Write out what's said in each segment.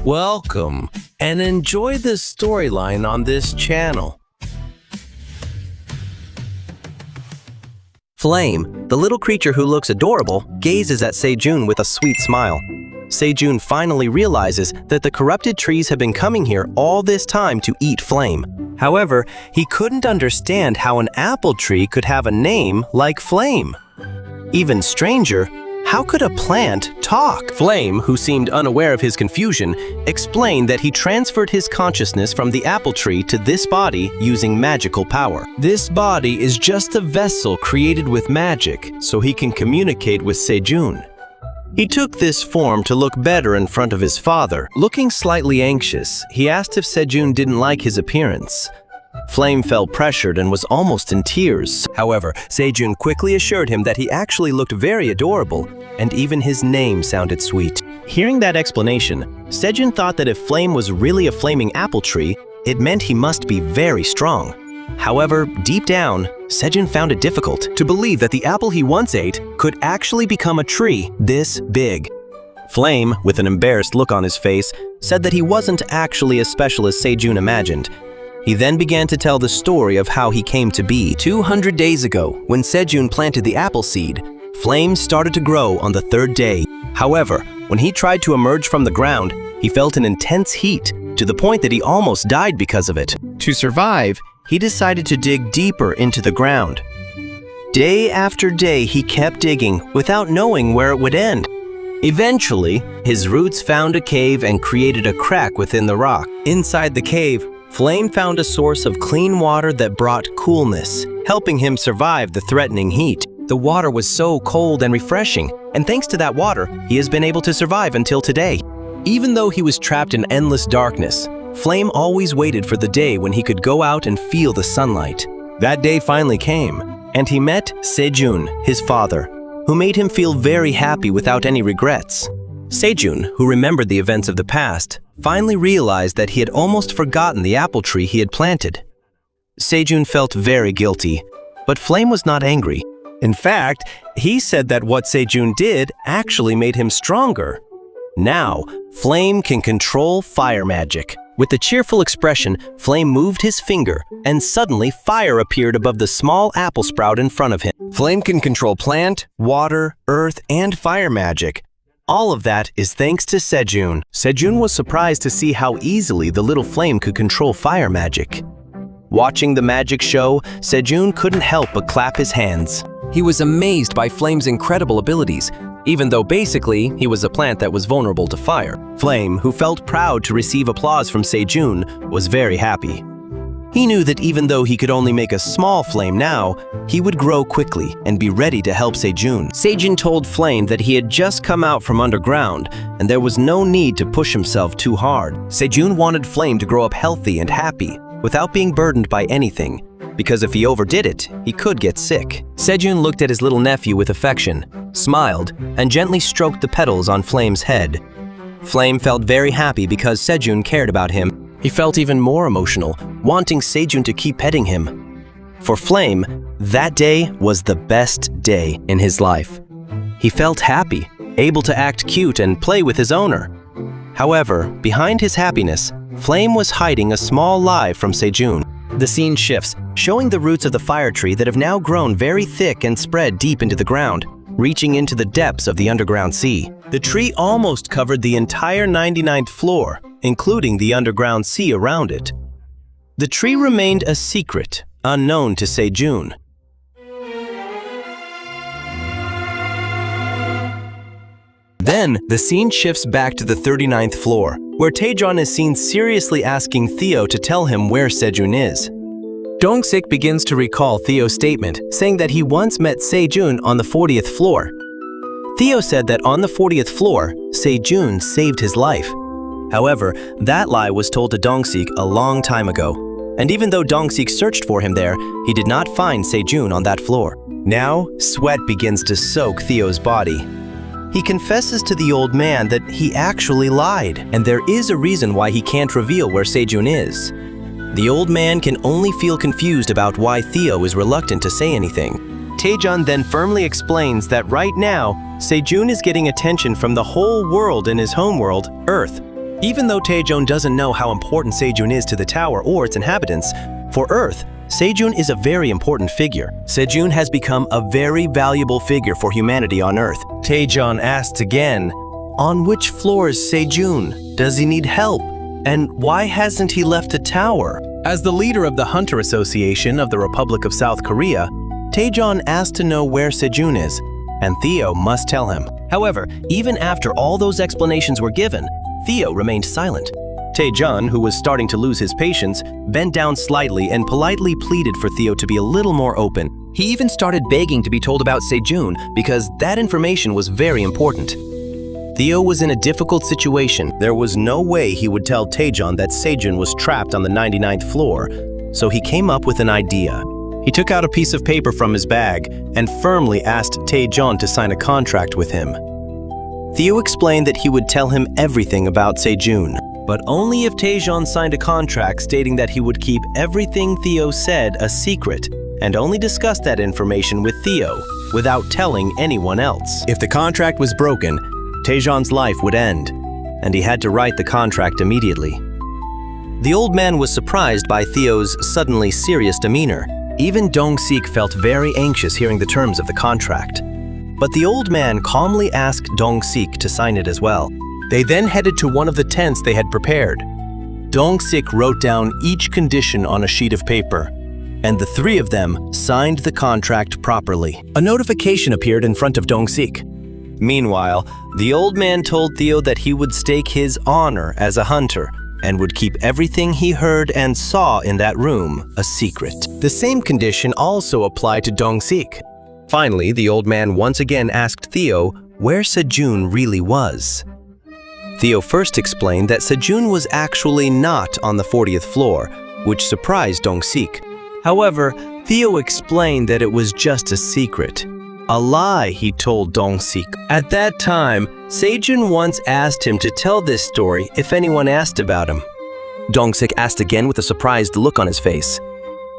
Welcome, and enjoy the storyline on this channel. Flame, the little creature who looks adorable, gazes at Sejun with a sweet smile. Sejun finally realizes that the corrupted trees have been coming here all this time to eat Flame. However, he couldn't understand how an apple tree could have a name like Flame. Even stranger, how could a plant talk? Flame, who seemed unaware of his confusion, explained that he transferred his consciousness from the apple tree to this body using magical power. This body is just a vessel created with magic, so he can communicate with Sejun. He took this form to look better in front of his father. Looking slightly anxious, he asked if Sejun didn't like his appearance. Flame felt pressured and was almost in tears. However, Sejun quickly assured him that he actually looked very adorable, and even his name sounded sweet. Hearing that explanation, Sejun thought that if Flame was really a flaming apple tree, it meant he must be very strong. However, deep down, Sejun found it difficult to believe that the apple he once ate could actually become a tree this big. Flame, with an embarrassed look on his face, said that he wasn't actually as special as Sejun imagined. He then began to tell the story of how he came to be. 200 days ago, when Sejun planted the apple seed, Flame started to grow on the third day. However, when he tried to emerge from the ground, he felt an intense heat, to the point that he almost died because of it. To survive, he decided to dig deeper into the ground. Day after day, he kept digging without knowing where it would end. Eventually, his roots found a cave and created a crack within the rock. Inside the cave, Flame found a source of clean water that brought coolness, helping him survive the threatening heat. The water was so cold and refreshing, and thanks to that water, he has been able to survive until today. Even though he was trapped in endless darkness, Flame always waited for the day when he could go out and feel the sunlight. That day finally came, and he met Sejun, his father, who made him feel very happy without any regrets. Sejun, who remembered the events of the past, finally realized that he had almost forgotten the apple tree he had planted. Sejun felt very guilty, but Flame was not angry. In fact, he said that what Sejun did actually made him stronger. Now, Flame can control fire magic. With a cheerful expression, Flame moved his finger, and suddenly fire appeared above the small apple sprout in front of him. Flame can control plant, water, earth, and fire magic. All of that is thanks to Sejun. Sejun was surprised to see how easily the little Flame could control fire magic. Watching the magic show, Sejun couldn't help but clap his hands. He was amazed by Flame's incredible abilities, even though basically he was a plant that was vulnerable to fire. Flame, who felt proud to receive applause from Sejun, was very happy. He knew that even though he could only make a small flame now, he would grow quickly and be ready to help Sejun. Sejun told Flame that he had just come out from underground and there was no need to push himself too hard. Sejun wanted Flame to grow up healthy and happy without being burdened by anything, because if he overdid it, he could get sick. Sejun looked at his little nephew with affection, smiled, and gently stroked the petals on Flame's head. Flame felt very happy because Sejun cared about him. He felt even more emotional, wanting Sejun to keep petting him. For Flame, that day was the best day in his life. He felt happy, able to act cute and play with his owner. However, behind his happiness, Flame was hiding a small lie from Sejun. The scene shifts, showing the roots of the fire tree that have now grown very thick and spread deep into the ground, reaching into the depths of the underground sea. The tree almost covered the entire 99th floor, including the underground sea around it. The tree remained a secret, unknown to Sejun. Then, the scene shifts back to the 39th floor, where Taejong is seen seriously asking Theo to tell him where Sejun is. Dong-sik begins to recall Theo's statement, saying that he once met Sejun on the 40th floor. Theo said that on the 40th floor, Sejun saved his life. However, that lie was told to Dong-sik a long time ago, and even though Dong-sik searched for him there, he did not find Sejun on that floor. Now, sweat begins to soak Theo's body. He confesses to the old man that he actually lied, and there is a reason why he can't reveal where Sejun is. The old man can only feel confused about why Theo is reluctant to say anything. Taejong then firmly explains that right now, Sejun is getting attention from the whole world in his homeworld, Earth. Even though Taejong doesn't know how important Sejun is to the tower or its inhabitants, for Earth, Sejun is a very important figure. Sejun has become a very valuable figure for humanity on Earth. Taejong asked again, on which floor is Sejun? Does he need help? And why hasn't he left the tower? As the leader of the Hunter Association of the Republic of South Korea, Taejong asked to know where Sejun is, and Theo must tell him. However, even after all those explanations were given, Theo remained silent. Taejong, who was starting to lose his patience, bent down slightly and politely pleaded for Theo to be a little more open. He even started begging to be told about Sejun because that information was very important. Theo was in a difficult situation. There was no way he would tell Taejong that Sejun was trapped on the 99th floor, so he came up with an idea. He took out a piece of paper from his bag and firmly asked Taejong to sign a contract with him. Theo explained that he would tell him everything about Sejun, but only if Taejong signed a contract stating that he would keep everything Theo said a secret and only discuss that information with Theo without telling anyone else. If the contract was broken, Taejong's life would end, and he had to write the contract immediately. The old man was surprised by Theo's suddenly serious demeanor. Even Dong-sik felt very anxious hearing the terms of the contract. But the old man calmly asked Dong-sik to sign it as well. They then headed to one of the tents they had prepared. Dong-sik wrote down each condition on a sheet of paper, and the three of them signed the contract properly. A notification appeared in front of Dong-sik. Meanwhile, the old man told Theo that he would stake his honor as a hunter and would keep everything he heard and saw in that room a secret. The same condition also applied to Dong-sik. Finally, the old man once again asked Theo where Sejun really was. Theo first explained that Sejun was actually not on the 40th floor, which surprised Dong-sik. However, Theo explained that it was just a secret. A lie, he told Dong-sik. At that time, Sejun once asked him to tell this story if anyone asked about him. Dong-sik asked again with a surprised look on his face.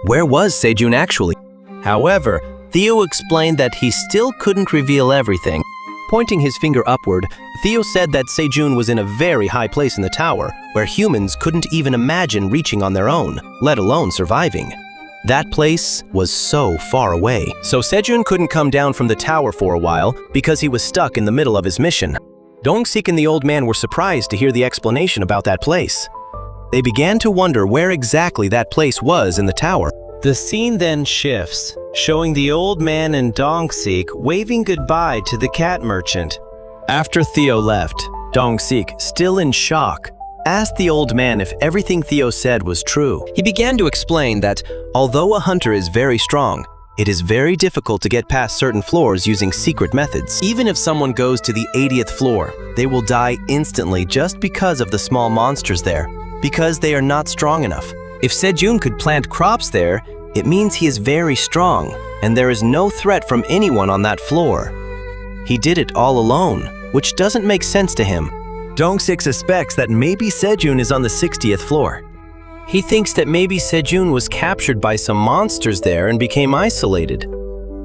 Where was Sejun actually? However, Theo explained that he still couldn't reveal everything. Pointing his finger upward, Theo said that Sejun was in a very high place in the tower, where humans couldn't even imagine reaching on their own, let alone surviving. That place was so far away. So Sejun couldn't come down from the tower for a while because he was stuck in the middle of his mission. Dong-sik and the old man were surprised to hear the explanation about that place. They began to wonder where exactly that place was in the tower. The scene then shifts, showing the old man and Dong-sik waving goodbye to the cat merchant. After Theo left, Dong-sik, still in shock, asked the old man if everything Theo said was true. He began to explain that although a hunter is very strong, it is very difficult to get past certain floors using secret methods. Even if someone goes to the 80th floor, they will die instantly just because of the small monsters there, because they are not strong enough. If Sejun could plant crops there, it means he is very strong, and there is no threat from anyone on that floor. He did it all alone, which doesn't make sense to him. Dong-sik suspects that maybe Sejun is on the 60th floor. He thinks that maybe Sejun was captured by some monsters there and became isolated.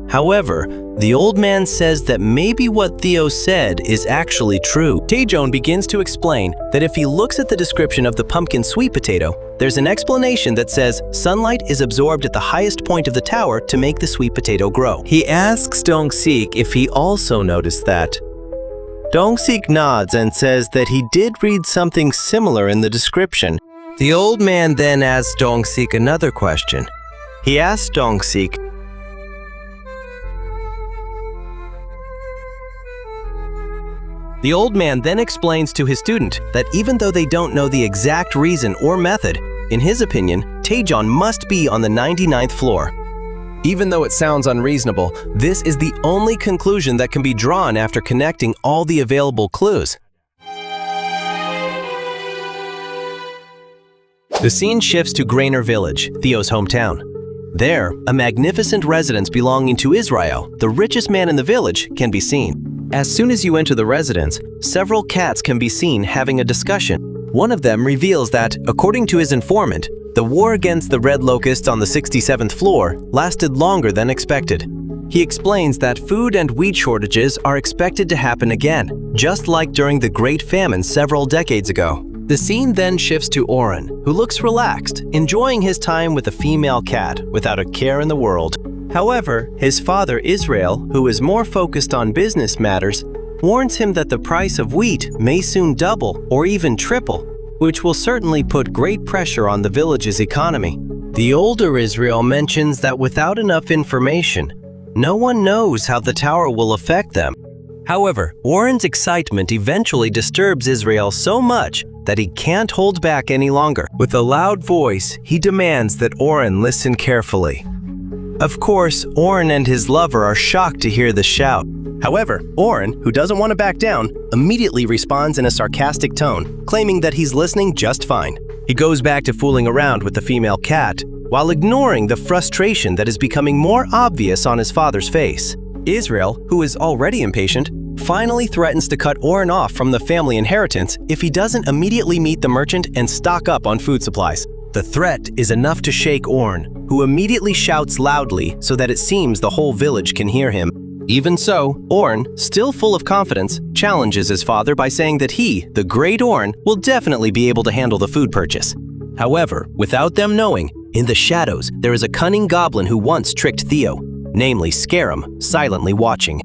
However, the old man says that maybe what Theo said is actually true. Taejong begins to explain that if he looks at the description of the pumpkin sweet potato, there's an explanation that says sunlight is absorbed at the highest point of the tower to make the sweet potato grow. He asks Dong-sik if he also noticed that. Dong-sik nods and says that he did read something similar in the description. The old man then asks Dong-sik another question. He asked Dong-sik, The old man then explains to his student that even though they don't know the exact reason or method, in his opinion, Taejong must be on the 99th floor. Even though it sounds unreasonable, this is the only conclusion that can be drawn after connecting all the available clues. The scene shifts to Grainer Village, Theo's hometown. There, a magnificent residence belonging to Israel, the richest man in the village, can be seen. As soon as you enter the residence, several cats can be seen having a discussion. One of them reveals that, according to his informant, the war against the Red Locusts on the 67th floor lasted longer than expected. He explains that food and wheat shortages are expected to happen again, just like during the Great Famine several decades ago. The scene then shifts to Oren, who looks relaxed, enjoying his time with a female cat without a care in the world. However, his father Israel, who is more focused on business matters, warns him that the price of wheat may soon double or even triple, which will certainly put great pressure on the village's economy. The older Israel mentions that without enough information, no one knows how the tower will affect them. However, Oren's excitement eventually disturbs Israel so much that he can't hold back any longer. With a loud voice, he demands that Oren listen carefully. Of course, Oren and his lover are shocked to hear the shout. However, Oren, who doesn't want to back down, immediately responds in a sarcastic tone, claiming that he's listening just fine. He goes back to fooling around with the female cat, while ignoring the frustration that is becoming more obvious on his father's face. Israel, who is already impatient, finally threatens to cut Oren off from the family inheritance if he doesn't immediately meet the merchant and stock up on food supplies. The threat is enough to shake Oren, who immediately shouts loudly so that it seems the whole village can hear him. Even so, Oren, still full of confidence, challenges his father by saying that he, the great Oren, will definitely be able to handle the food purchase. However, without them knowing, in the shadows, there is a cunning goblin who once tricked Theo, namely Scarum, silently watching.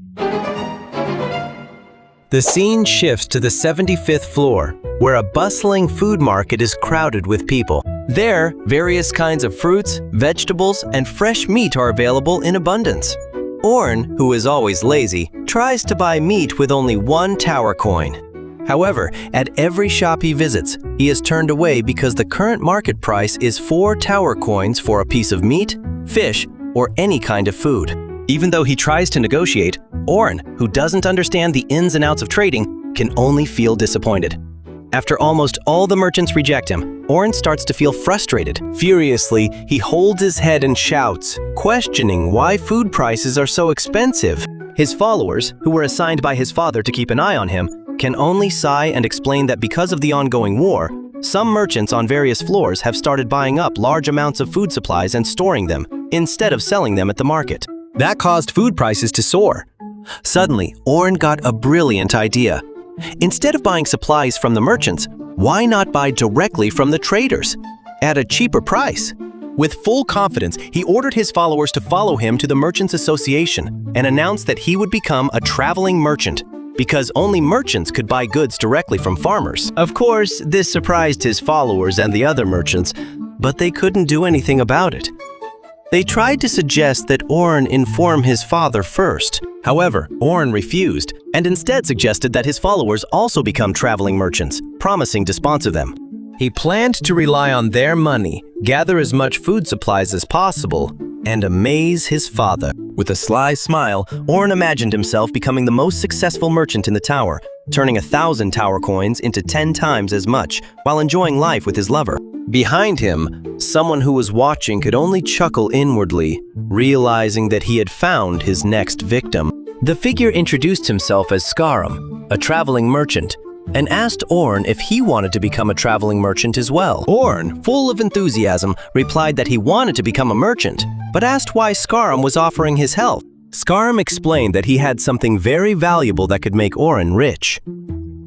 The scene shifts to the 75th floor, where a bustling food market is crowded with people. There, various kinds of fruits, vegetables, and fresh meat are available in abundance. Oren, who is always lazy, tries to buy meat with only 1 tower coin. However, at every shop he visits, he is turned away because the current market price is 4 tower coins for a piece of meat, fish, or any kind of food. Even though he tries to negotiate, Oren, who doesn't understand the ins and outs of trading, can only feel disappointed. After almost all the merchants reject him, Oren starts to feel frustrated. Furiously, he holds his head and shouts, questioning why food prices are so expensive. His followers, who were assigned by his father to keep an eye on him, can only sigh and explain that because of the ongoing war, some merchants on various floors have started buying up large amounts of food supplies and storing them, instead of selling them at the market. That caused food prices to soar. Suddenly, Oren got a brilliant idea. Instead of buying supplies from the merchants, why not buy directly from the traders at a cheaper price? With full confidence, he ordered his followers to follow him to the Merchants Association and announced that he would become a traveling merchant because only merchants could buy goods directly from farmers. Of course, this surprised his followers and the other merchants, but they couldn't do anything about it. They tried to suggest that Oren inform his father first. However, Oren refused and instead suggested that his followers also become traveling merchants, promising to sponsor them. He planned to rely on their money, gather as much food supplies as possible, and amaze his father. With a sly smile, Oren imagined himself becoming the most successful merchant in the tower, turning 1,000 tower coins into 10 times as much while enjoying life with his lover. Behind him, someone who was watching could only chuckle inwardly, realizing that he had found his next victim. The figure introduced himself as Scarum, a traveling merchant, and asked Oren if he wanted to become a traveling merchant as well. Oren, full of enthusiasm, replied that he wanted to become a merchant, but asked why Scarum was offering his help. Scarum explained that he had something very valuable that could make Oren rich.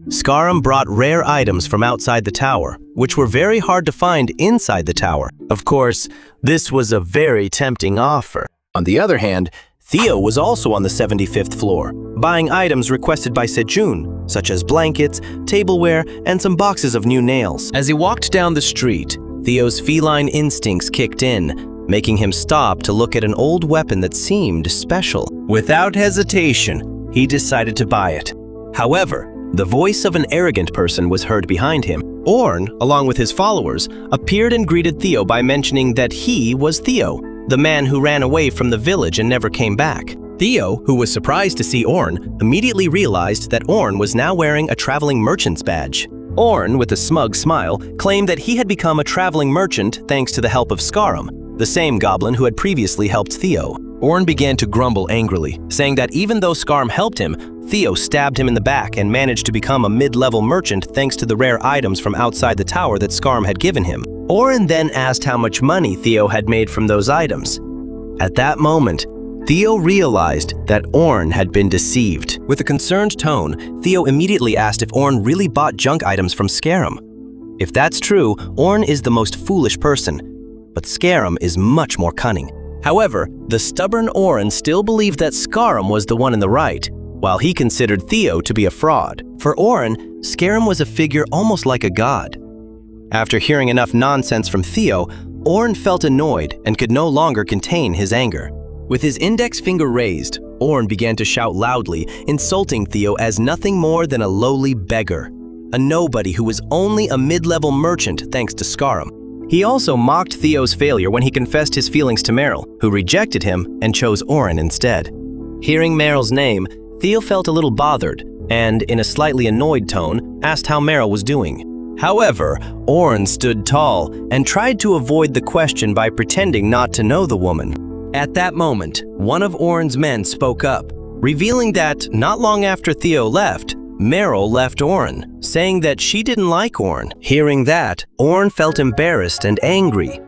Scarum brought rare items from outside the tower, which were very hard to find inside the tower. Of course, this was a very tempting offer. On the other hand, Theo was also on the 75th floor, buying items requested by Sejun, such as blankets, tableware, and some boxes of new nails. As he walked down the street, Theo's feline instincts kicked in, making him stop to look at an old weapon that seemed special. Without hesitation, he decided to buy it. However, the voice of an arrogant person was heard behind him. Oren, along with his followers, appeared and greeted Theo by mentioning that he was Theo, the man who ran away from the village and never came back. Theo, who was surprised to see Oren, immediately realized that Oren was now wearing a traveling merchant's badge. Oren, with a smug smile, claimed that he had become a traveling merchant thanks to the help of Scarum, the same goblin who had previously helped Theo. Oren began to grumble angrily, saying that even though Scarum helped him, Theo stabbed him in the back and managed to become a mid-level merchant thanks to the rare items from outside the tower that Scarum had given him. Oren then asked how much money Theo had made from those items. At that moment, Theo realized that Oren had been deceived. With a concerned tone, Theo immediately asked if Oren really bought junk items from Scarum. If that's true, Oren is the most foolish person, but Scarum is much more cunning. However, the stubborn Oren still believed that Scarum was the one in the right, while he considered Theo to be a fraud. For Oren, Scarum was a figure almost like a god. After hearing enough nonsense from Theo, Oren felt annoyed and could no longer contain his anger. With his index finger raised, Oren began to shout loudly, insulting Theo as nothing more than a lowly beggar, a nobody who was only a mid-level merchant thanks to Scarum. He also mocked Theo's failure when he confessed his feelings to Meryl, who rejected him and chose Oren instead. Hearing Meryl's name, Theo felt a little bothered and, in a slightly annoyed tone, asked how Meryl was doing. However, Oren stood tall and tried to avoid the question by pretending not to know the woman. At that moment, one of Oren's men spoke up, revealing that, not long after Theo left, Meryl left Oren, saying that she didn't like Oren. Hearing that, Oren felt embarrassed and angry.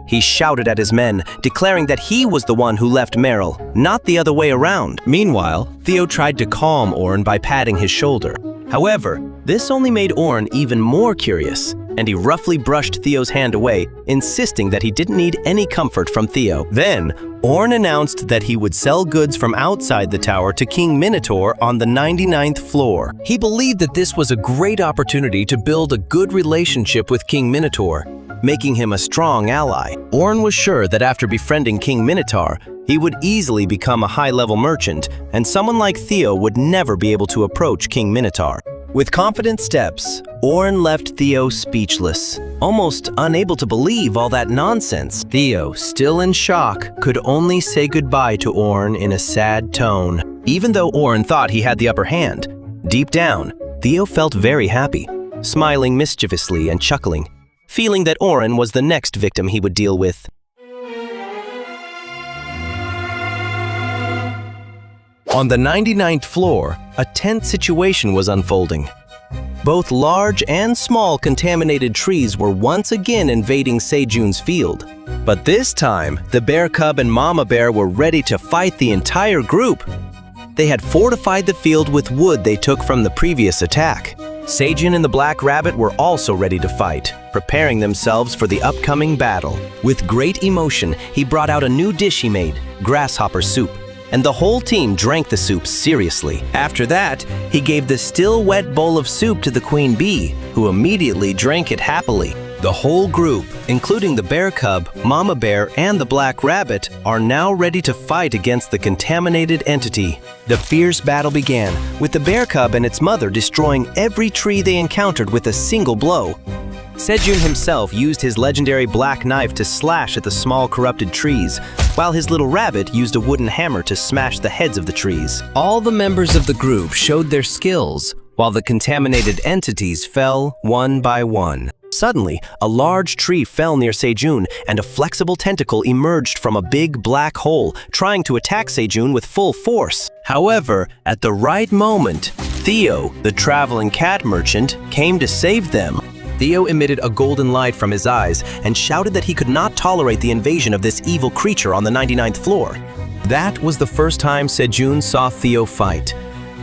He shouted at his men, declaring that he was the one who left Meryl, not the other way around. Meanwhile, Theo tried to calm Oren by patting his shoulder. However, this only made Oren even more curious, and he roughly brushed Theo's hand away, insisting that he didn't need any comfort from Theo. Then, Oren announced that he would sell goods from outside the tower to King Minotaur on the 99th floor. He believed that this was a great opportunity to build a good relationship with King Minotaur, making him a strong ally. Oren was sure that after befriending King Minotaur, he would easily become a high-level merchant, and someone like Theo would never be able to approach King Minotaur. With confident steps, Oren left Theo speechless, almost unable to believe all that nonsense. Theo, still in shock, could only say goodbye to Oren in a sad tone. Even though Oren thought he had the upper hand, deep down, Theo felt very happy, smiling mischievously and chuckling, feeling that Oren was the next victim he would deal with. On the 99th floor, a tense situation was unfolding. Both large and small contaminated trees were once again invading Sejun's field. But this time, the bear cub and mama bear were ready to fight the entire group. They had fortified the field with wood they took from the previous attack. Sejun and the black rabbit were also ready to fight, preparing themselves for the upcoming battle. With great emotion, he brought out a new dish he made, grasshopper soup, and the whole team drank the soup seriously. After that, he gave the still wet bowl of soup to the queen bee, who immediately drank it happily. The whole group, including the bear cub, mama bear, and the black rabbit, are now ready to fight against the contaminated entity. The fierce battle began, with the bear cub and its mother destroying every tree they encountered with a single blow. Sejun himself used his legendary black knife to slash at the small corrupted trees, while his little rabbit used a wooden hammer to smash the heads of the trees. All the members of the group showed their skills, while the contaminated entities fell one by one. Suddenly, a large tree fell near Sejun, and a flexible tentacle emerged from a big black hole, trying to attack Sejun with full force. However, at the right moment, Theo, the traveling cat merchant, came to save them. Theo emitted a golden light from his eyes and shouted that he could not tolerate the invasion of this evil creature on the 99th floor. That was the first time Sejun saw Theo fight.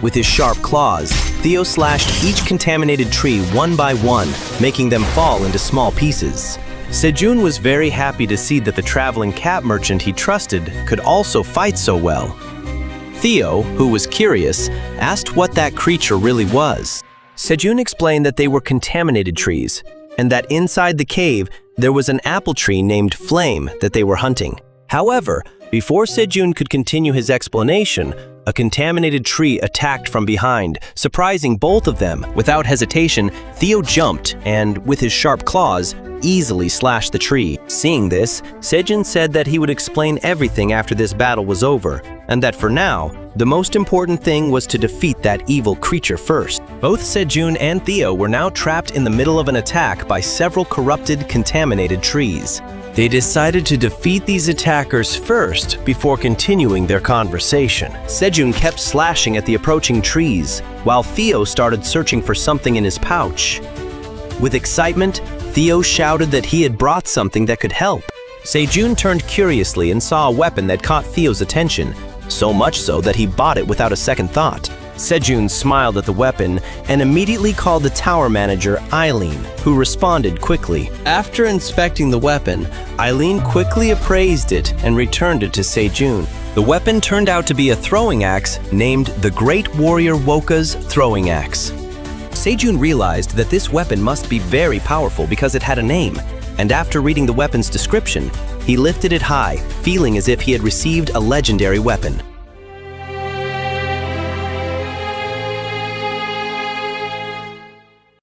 With his sharp claws, Theo slashed each contaminated tree one by one, making them fall into small pieces. Sejun was very happy to see that the traveling cat merchant he trusted could also fight so well. Theo, who was curious, asked what that creature really was. Sejun explained that they were contaminated trees, and that inside the cave there was an apple tree named Flam that they were hunting. However, before Sejun could continue his explanation, a contaminated tree attacked from behind, surprising both of them. Without hesitation, Theo jumped and, with his sharp claws, easily slashed the tree. Seeing this, Sejun said that he would explain everything after this battle was over, and that for now, the most important thing was to defeat that evil creature first. Both Sejun and Theo were now trapped in the middle of an attack by several corrupted, contaminated trees. They decided to defeat these attackers first before continuing their conversation. Sejun kept slashing at the approaching trees, while Theo started searching for something in his pouch. With excitement, Theo shouted that he had brought something that could help. Sejun turned curiously and saw a weapon that caught Theo's attention, so much so that he bought it without a second thought. Sejun smiled at the weapon and immediately called the tower manager, Ailin, who responded quickly. After inspecting the weapon, Ailin quickly appraised it and returned it to Sejun. The weapon turned out to be a throwing axe named the Great Warrior Woka's Throwing Axe. Sejun realized that this weapon must be very powerful because it had a name, and after reading the weapon's description, he lifted it high, feeling as if he had received a legendary weapon.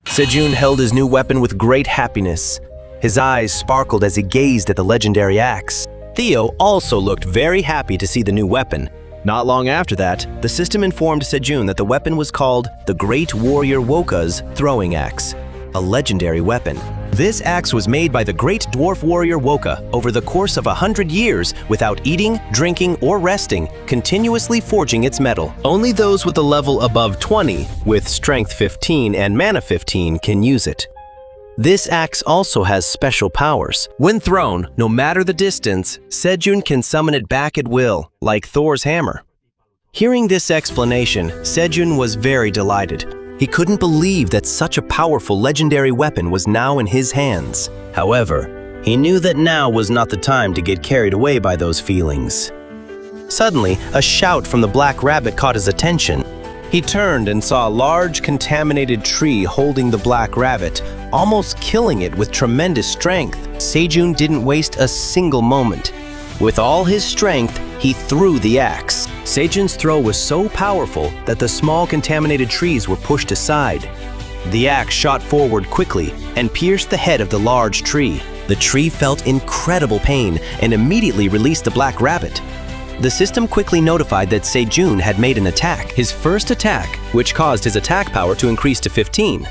Sejun held his new weapon with great happiness. His eyes sparkled as he gazed at the legendary axe. Theo also looked very happy to see the new weapon. Not long after that, the system informed Sejun that the weapon was called the Great Warrior Woka's Throwing Axe, a legendary weapon. This axe was made by the Great Dwarf Warrior Woka over the course of 100 years without eating, drinking, or resting, continuously forging its metal. Only those with a level above 20, with strength 15 and mana 15, can use it. This axe also has special powers. When thrown, no matter the distance, Sejun can summon it back at will, like Thor's hammer. Hearing this explanation, Sejun was very delighted. He couldn't believe that such a powerful legendary weapon was now in his hands. However, he knew that now was not the time to get carried away by those feelings. Suddenly, a shout from the Black Rabbit caught his attention. He turned and saw a large contaminated tree holding the Black Rabbit, almost killing it with tremendous strength. Sejun didn't waste a single moment. With all his strength, he threw the axe. Sejun's throw was so powerful that the small contaminated trees were pushed aside. The axe shot forward quickly and pierced the head of the large tree. The tree felt incredible pain and immediately released the Black Rabbit. The system quickly notified that Sejun had made an attack, his first attack, which caused his attack power to increase to 15.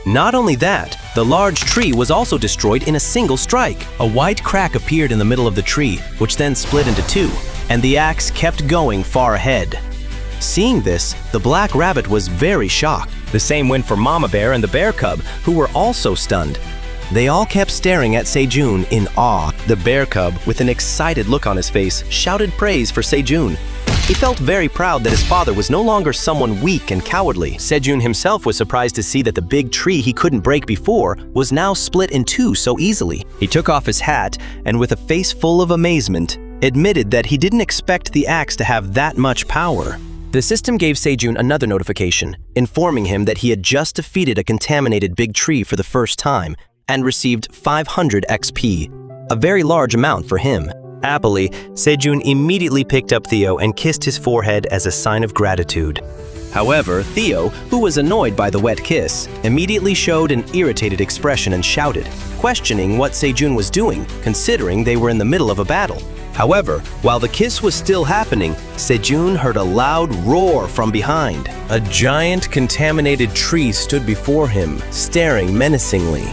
Not only that, the large tree was also destroyed in a single strike. A white crack appeared in the middle of the tree, which then split into two, and the axe kept going far ahead. Seeing this, the Black Rabbit was very shocked. The same went for Mama Bear and the bear cub, who were also stunned. They all kept staring at Sejun in awe. The bear cub, with an excited look on his face, shouted praise for Sejun. He felt very proud that his father was no longer someone weak and cowardly. Sejun himself was surprised to see that the big tree he couldn't break before was now split in two so easily. He took off his hat and, with a face full of amazement, admitted that he didn't expect the axe to have that much power. The system gave Sejun another notification, informing him that he had just defeated a contaminated big tree for the first time and received 500 XP, a very large amount for him. Happily, Sejun immediately picked up Theo and kissed his forehead as a sign of gratitude. However, Theo, who was annoyed by the wet kiss, immediately showed an irritated expression and shouted, questioning what Sejun was doing, considering they were in the middle of a battle. However, while the kiss was still happening, Sejun heard a loud roar from behind. A giant contaminated tree stood before him, staring menacingly.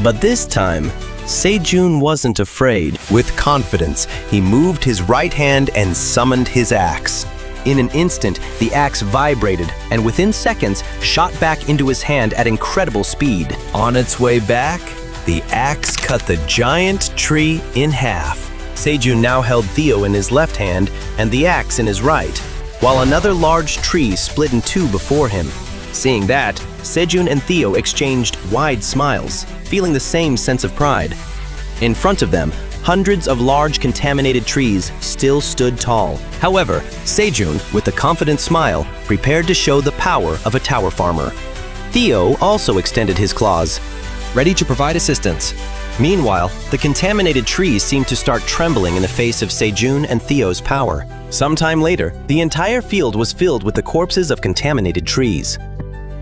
But this time, Sejun wasn't afraid. With confidence, he moved his right hand and summoned his axe. In an instant, the axe vibrated and within seconds shot back into his hand at incredible speed. On its way back, the axe cut the giant tree in half. Sejun now held Theo in his left hand and the axe in his right, while another large tree split in two before him. Seeing that, Sejun and Theo exchanged wide smiles, feeling the same sense of pride. In front of them, hundreds of large contaminated trees still stood tall. However, Sejun, with a confident smile, prepared to show the power of a tower farmer. Theo also extended his claws, ready to provide assistance. Meanwhile, the contaminated trees seemed to start trembling in the face of Sejun and Theo's power. Sometime later, the entire field was filled with the corpses of contaminated trees.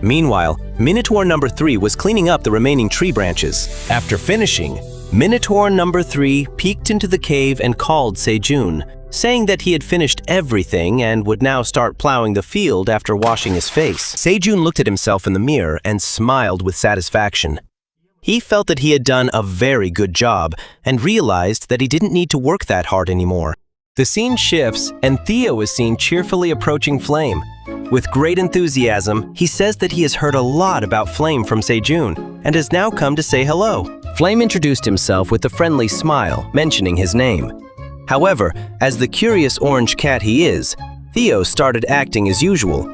Meanwhile, Minotaur number 3 was cleaning up the remaining tree branches. After finishing, Minotaur number 3 peeked into the cave and called Sejun, saying that he had finished everything and would now start plowing the field after washing his face. Sejun looked at himself in the mirror and smiled with satisfaction. He felt that he had done a very good job and realized that he didn't need to work that hard anymore. The scene shifts and Theo is seen cheerfully approaching Flame. With great enthusiasm, he says that he has heard a lot about Flame from Sejun and has now come to say hello. Flame introduced himself with a friendly smile, mentioning his name. However, as the curious orange cat he is, Theo started acting as usual.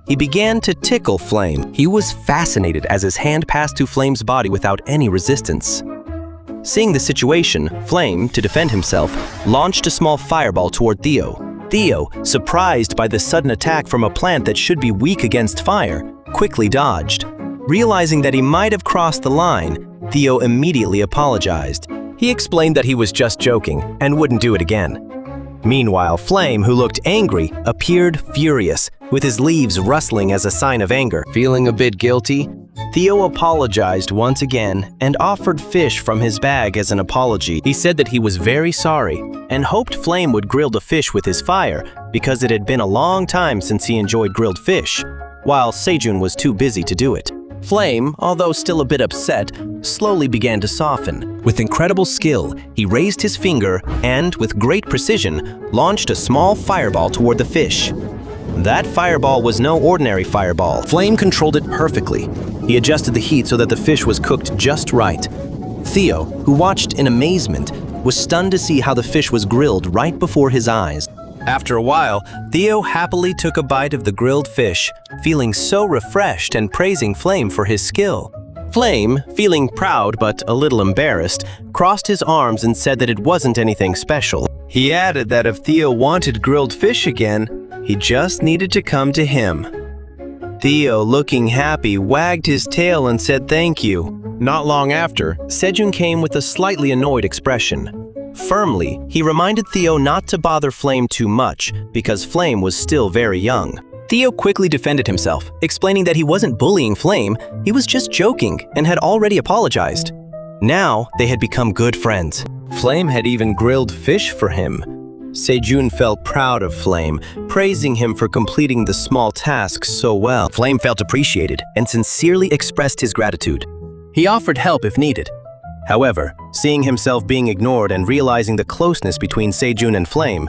He began to tickle Flame. He was fascinated as his hand passed through Flame's body without any resistance. Seeing the situation, Flame, to defend himself, launched a small fireball toward Theo. Theo, surprised by the sudden attack from a plant that should be weak against fire, quickly dodged. Realizing that he might have crossed the line, Theo immediately apologized. He explained that he was just joking and wouldn't do it again. Meanwhile, Flame, who looked angry, appeared furious, with his leaves rustling as a sign of anger. Feeling a bit guilty, Theo apologized once again and offered fish from his bag as an apology. He said that he was very sorry and hoped Flame would grill the fish with his fire because it had been a long time since he enjoyed grilled fish, while Sejun was too busy to do it. Flame, although still a bit upset, slowly began to soften. With incredible skill, he raised his finger and, with great precision, launched a small fireball toward the fish. That fireball was no ordinary fireball. Flame controlled it perfectly. He adjusted the heat so that the fish was cooked just right. Theo, who watched in amazement, was stunned to see how the fish was grilled right before his eyes. After a while, Theo happily took a bite of the grilled fish, feeling so refreshed and praising Flame for his skill. Flame, feeling proud but a little embarrassed, crossed his arms and said that it wasn't anything special. He added that if Theo wanted grilled fish again, he just needed to come to him. Theo, looking happy, wagged his tail and said thank you. Not long after, Sejun came with a slightly annoyed expression. Firmly, he reminded Theo not to bother Flame too much because Flame was still very young. Theo quickly defended himself, explaining that he wasn't bullying Flame, he was just joking and had already apologized. Now, they had become good friends. Flame had even grilled fish for him. Sejun felt proud of Flame, praising him for completing the small tasks so well. Flame felt appreciated and sincerely expressed his gratitude. He offered help if needed. However, seeing himself being ignored and realizing the closeness between Sejun and Flame,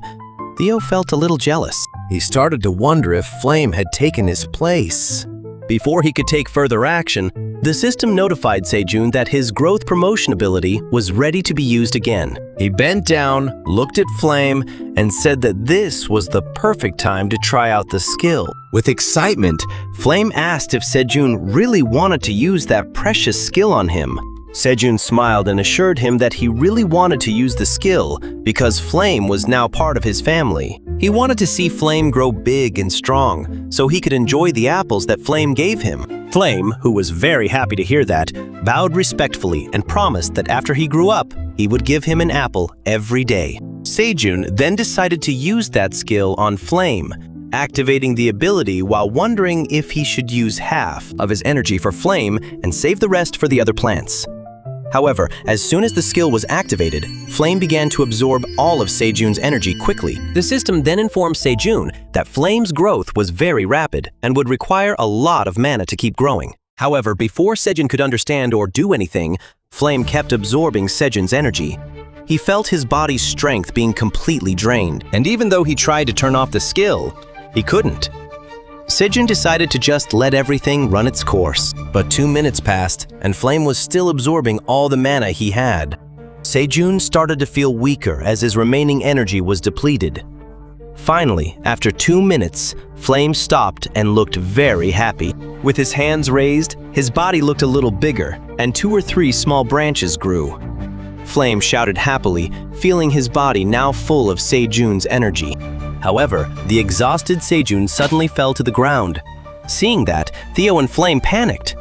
Theo felt a little jealous. He started to wonder if Flame had taken his place. Before he could take further action, the system notified Sejun that his growth promotion ability was ready to be used again. He bent down, looked at Flame, and said that this was the perfect time to try out the skill. With excitement, Flame asked if Sejun really wanted to use that precious skill on him. Sejun smiled and assured him that he really wanted to use the skill because Flame was now part of his family. He wanted to see Flame grow big and strong so he could enjoy the apples that Flame gave him. Flame, who was very happy to hear that, bowed respectfully and promised that after he grew up, he would give him an apple every day. Sejun then decided to use that skill on Flame, activating the ability while wondering if he should use half of his energy for Flame and save the rest for the other plants. However, as soon as the skill was activated, Flame began to absorb all of Sejun's energy quickly. The system then informed Sejun that Flame's growth was very rapid and would require a lot of mana to keep growing. However, before Sejun could understand or do anything, Flame kept absorbing Sejun's energy. He felt his body's strength being completely drained, and even though he tried to turn off the skill, he couldn't. Sejun decided to just let everything run its course. But 2 minutes passed, and Flame was still absorbing all the mana he had. Sejun started to feel weaker as his remaining energy was depleted. Finally, after 2 minutes, Flame stopped and looked very happy. With his hands raised, his body looked a little bigger, and 2 or 3 small branches grew. Flame shouted happily, feeling his body now full of Sejun's energy. However, the exhausted Sejun suddenly fell to the ground. Seeing that, Theo and Flame panicked.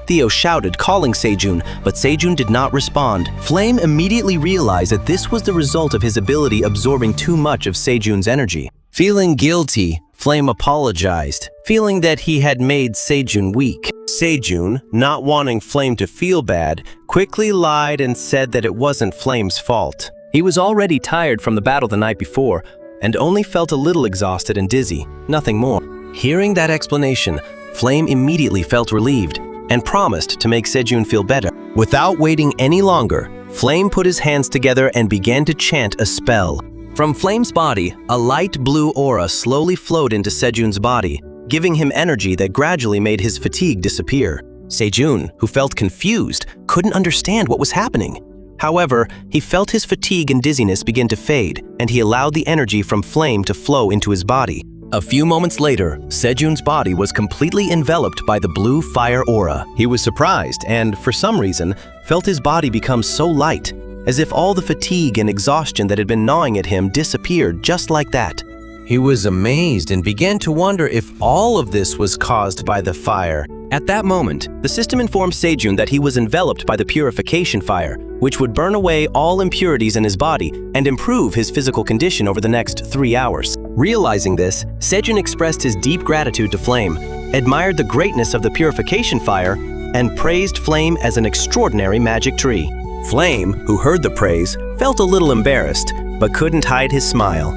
Theo shouted, calling Sejun, but Sejun did not respond. Flame immediately realized that this was the result of his ability absorbing too much of Sejun's energy. Feeling guilty, Flame apologized, feeling that he had made Sejun weak. Sejun, not wanting Flame to feel bad, quickly lied and said that it wasn't Flame's fault. He was already tired from the battle the night before, and only felt a little exhausted and dizzy, nothing more. Hearing that explanation, Flame immediately felt relieved and promised to make Sejun feel better. Without waiting any longer, Flame put his hands together and began to chant a spell. From Flame's body, a light blue aura slowly flowed into Sejun's body, giving him energy that gradually made his fatigue disappear. Sejun, who felt confused, couldn't understand what was happening. However, he felt his fatigue and dizziness begin to fade, and he allowed the energy from Flame to flow into his body. A few moments later, Sejun's body was completely enveloped by the blue fire aura. He was surprised and, for some reason, felt his body become so light, as if all the fatigue and exhaustion that had been gnawing at him disappeared just like that. He was amazed and began to wonder if all of this was caused by the fire. At that moment, the system informed Sejun that he was enveloped by the purification fire, which would burn away all impurities in his body and improve his physical condition over the next 3 hours. Realizing this, Sejun expressed his deep gratitude to Flame, admired the greatness of the purification fire, and praised Flame as an extraordinary magic tree. Flame, who heard the praise, felt a little embarrassed, but couldn't hide his smile.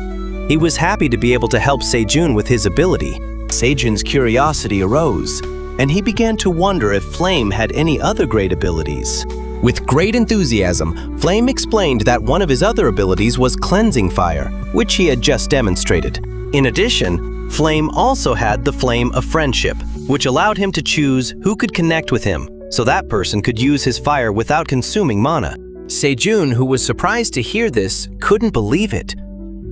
He was happy to be able to help Sejun with his ability. Sejun's curiosity arose, and he began to wonder if Flame had any other great abilities. With great enthusiasm, Flame explained that one of his other abilities was Cleansing Fire, which he had just demonstrated. In addition, Flame also had the Flame of Friendship, which allowed him to choose who could connect with him, so that person could use his fire without consuming mana. Sejun, who was surprised to hear this, couldn't believe it.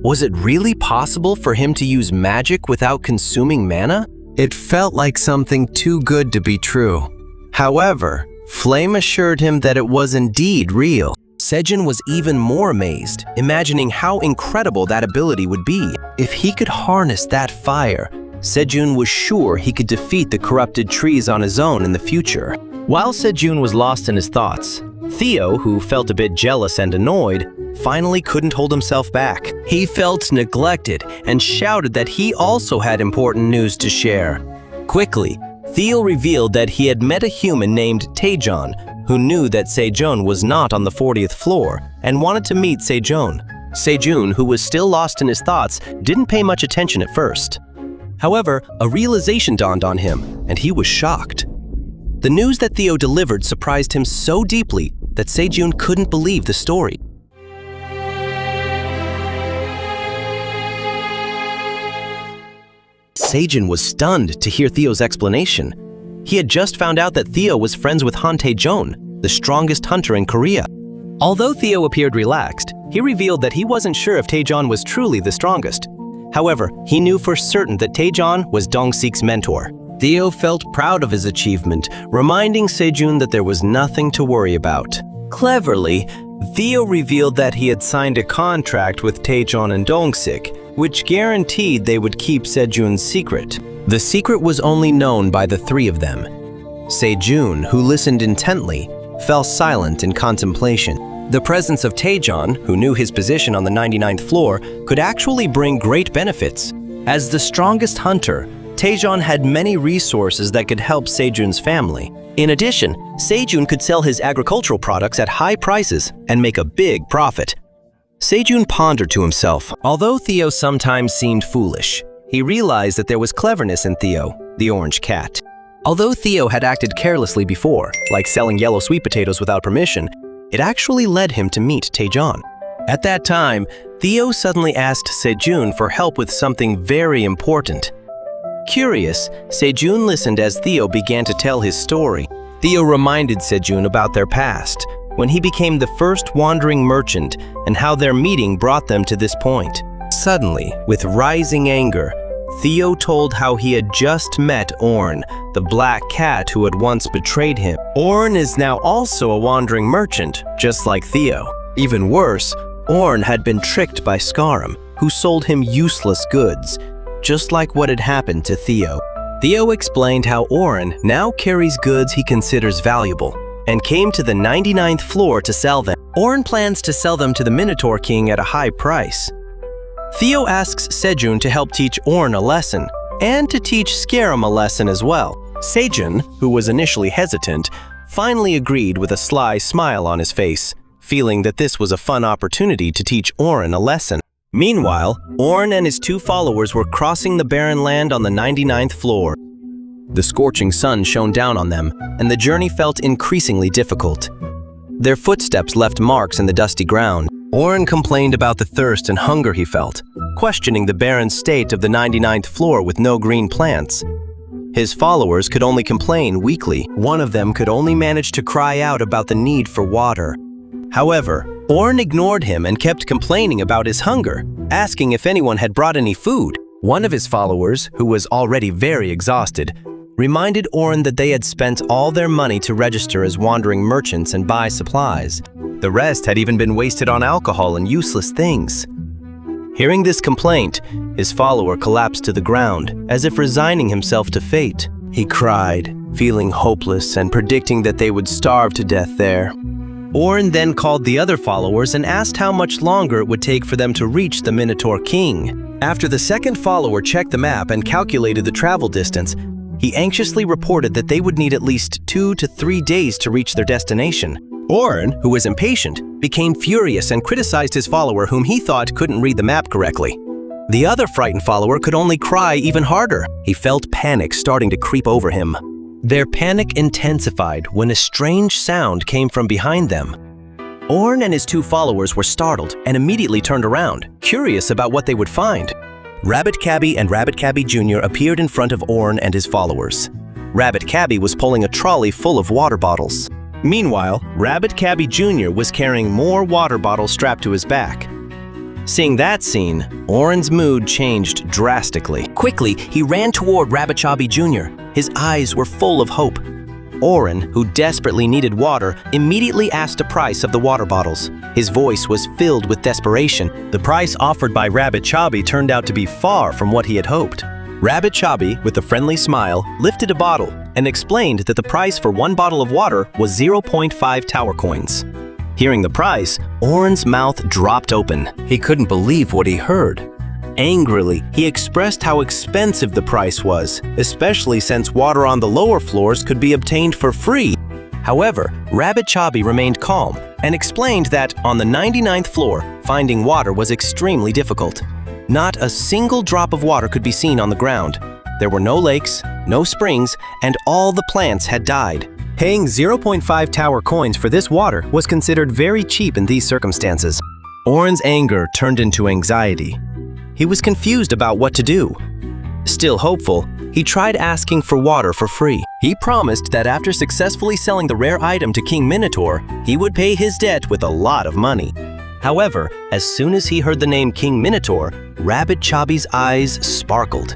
Was it really possible for him to use magic without consuming mana? It felt like something too good to be true. However, Flame assured him that it was indeed real. Sejun was even more amazed, imagining how incredible that ability would be. If he could harness that fire, Sejun was sure he could defeat the corrupted trees on his own in the future. While Sejun was lost in his thoughts, Theo, who felt a bit jealous and annoyed, finally couldn't hold himself back. He felt neglected and shouted that he also had important news to share. Quickly, Theo revealed that he had met a human named Taejong, who knew that Sejun was not on the 40th floor and wanted to meet Sejun. Sejun, who was still lost in his thoughts, didn't pay much attention at first. However, a realization dawned on him, and he was shocked. The news that Theo delivered surprised him so deeply that Sejun couldn't believe the story. Sejun was stunned to hear Theo's explanation. He had just found out that Theo was friends with Taejong, the strongest hunter in Korea. Although Theo appeared relaxed, he revealed that he wasn't sure if Taejong was truly the strongest. However, he knew for certain that Taejong was Dongsik's mentor. Theo felt proud of his achievement, reminding Sejun that there was nothing to worry about. Cleverly, Theo revealed that he had signed a contract with Taejong and Dongsik, which guaranteed they would keep Sejun's secret. The secret was only known by the three of them. Sejun, who listened intently, fell silent in contemplation. The presence of Taejong, who knew his position on the 99th floor, could actually bring great benefits. As the strongest hunter, Taejong had many resources that could help Sejun's family. In addition, Sejun could sell his agricultural products at high prices and make a big profit. Sejun pondered to himself. Although Theo sometimes seemed foolish, he realized that there was cleverness in Theo, the orange cat. Although Theo had acted carelessly before, like selling yellow sweet potatoes without permission, it actually led him to meet Taejong. At that time, Theo suddenly asked Sejun for help with something very important. Curious, Sejun listened as Theo began to tell his story. Theo reminded Sejun about their past, when he became the first wandering merchant and how their meeting brought them to this point. Suddenly, with rising anger, Theo told how he had just met Oren, the black cat who had once betrayed him. Oren is now also a wandering merchant, just like Theo. Even worse, Oren had been tricked by Skarum, who sold him useless goods, just like what had happened to Theo. Theo explained how Oren now carries goods he considers valuable, and came to the 99th floor to sell them. Oren plans to sell them to the Minotaur King at a high price. Theo asks Sejun to help teach Oren a lesson, and to teach Skarum a lesson as well. Sejun, who was initially hesitant, finally agreed with a sly smile on his face, feeling that this was a fun opportunity to teach Oren a lesson. Meanwhile, Oren and his two followers were crossing the barren land on the 99th floor. The scorching sun shone down on them, and the journey felt increasingly difficult. Their footsteps left marks in the dusty ground. Oren complained about the thirst and hunger he felt, questioning the barren state of the 99th floor with no green plants. His followers could only complain weakly. One of them could only manage to cry out about the need for water. However, Oren ignored him and kept complaining about his hunger, asking if anyone had brought any food. One of his followers, who was already very exhausted, reminded Oren that they had spent all their money to register as wandering merchants and buy supplies. The rest had even been wasted on alcohol and useless things. Hearing this complaint, his follower collapsed to the ground, as if resigning himself to fate. He cried, feeling hopeless and predicting that they would starve to death there. Oren then called the other followers and asked how much longer it would take for them to reach the Minotaur King. After the second follower checked the map and calculated the travel distance, he anxiously reported that they would need at least 2 to 3 days to reach their destination. Oren, who was impatient, became furious and criticized his follower, whom he thought couldn't read the map correctly. The other frightened follower could only cry even harder. He felt panic starting to creep over him. Their panic intensified when a strange sound came from behind them. Oren and his 2 followers were startled and immediately turned around, curious about what they would find. Rabbit Cabby and Rabbit Cabby Jr. appeared in front of Oren and his followers. Rabbit Cabby was pulling a trolley full of water bottles. Meanwhile, Rabbit Cabby Jr. was carrying more water bottles strapped to his back. Seeing that scene, Oren's mood changed drastically. Quickly, he ran toward Rabbit Cabby Jr. His eyes were full of hope. Oren, who desperately needed water, immediately asked a price of the water bottles. His voice was filled with desperation. The price offered by Rabbit Cabby turned out to be far from what he had hoped. Rabbit Cabby, with a friendly smile, lifted a bottle and explained that the price for 1 bottle of water was 0.5 tower coins. Hearing the price, Oren's mouth dropped open. He couldn't believe what he heard. Angrily, he expressed how expensive the price was, especially since water on the lower floors could be obtained for free. However, Rabbit Cabby remained calm and explained that on the 99th floor, finding water was extremely difficult. Not a single drop of water could be seen on the ground. There were no lakes, no springs, and all the plants had died. Paying 0.5 tower coins for this water was considered very cheap in these circumstances. Oren's anger turned into anxiety. He was confused about what to do. Still hopeful, he tried asking for water for free. He promised that after successfully selling the rare item to King Minotaur, he would pay his debt with a lot of money. However, as soon as he heard the name King Minotaur, Rabbit Cabby's eyes sparkled.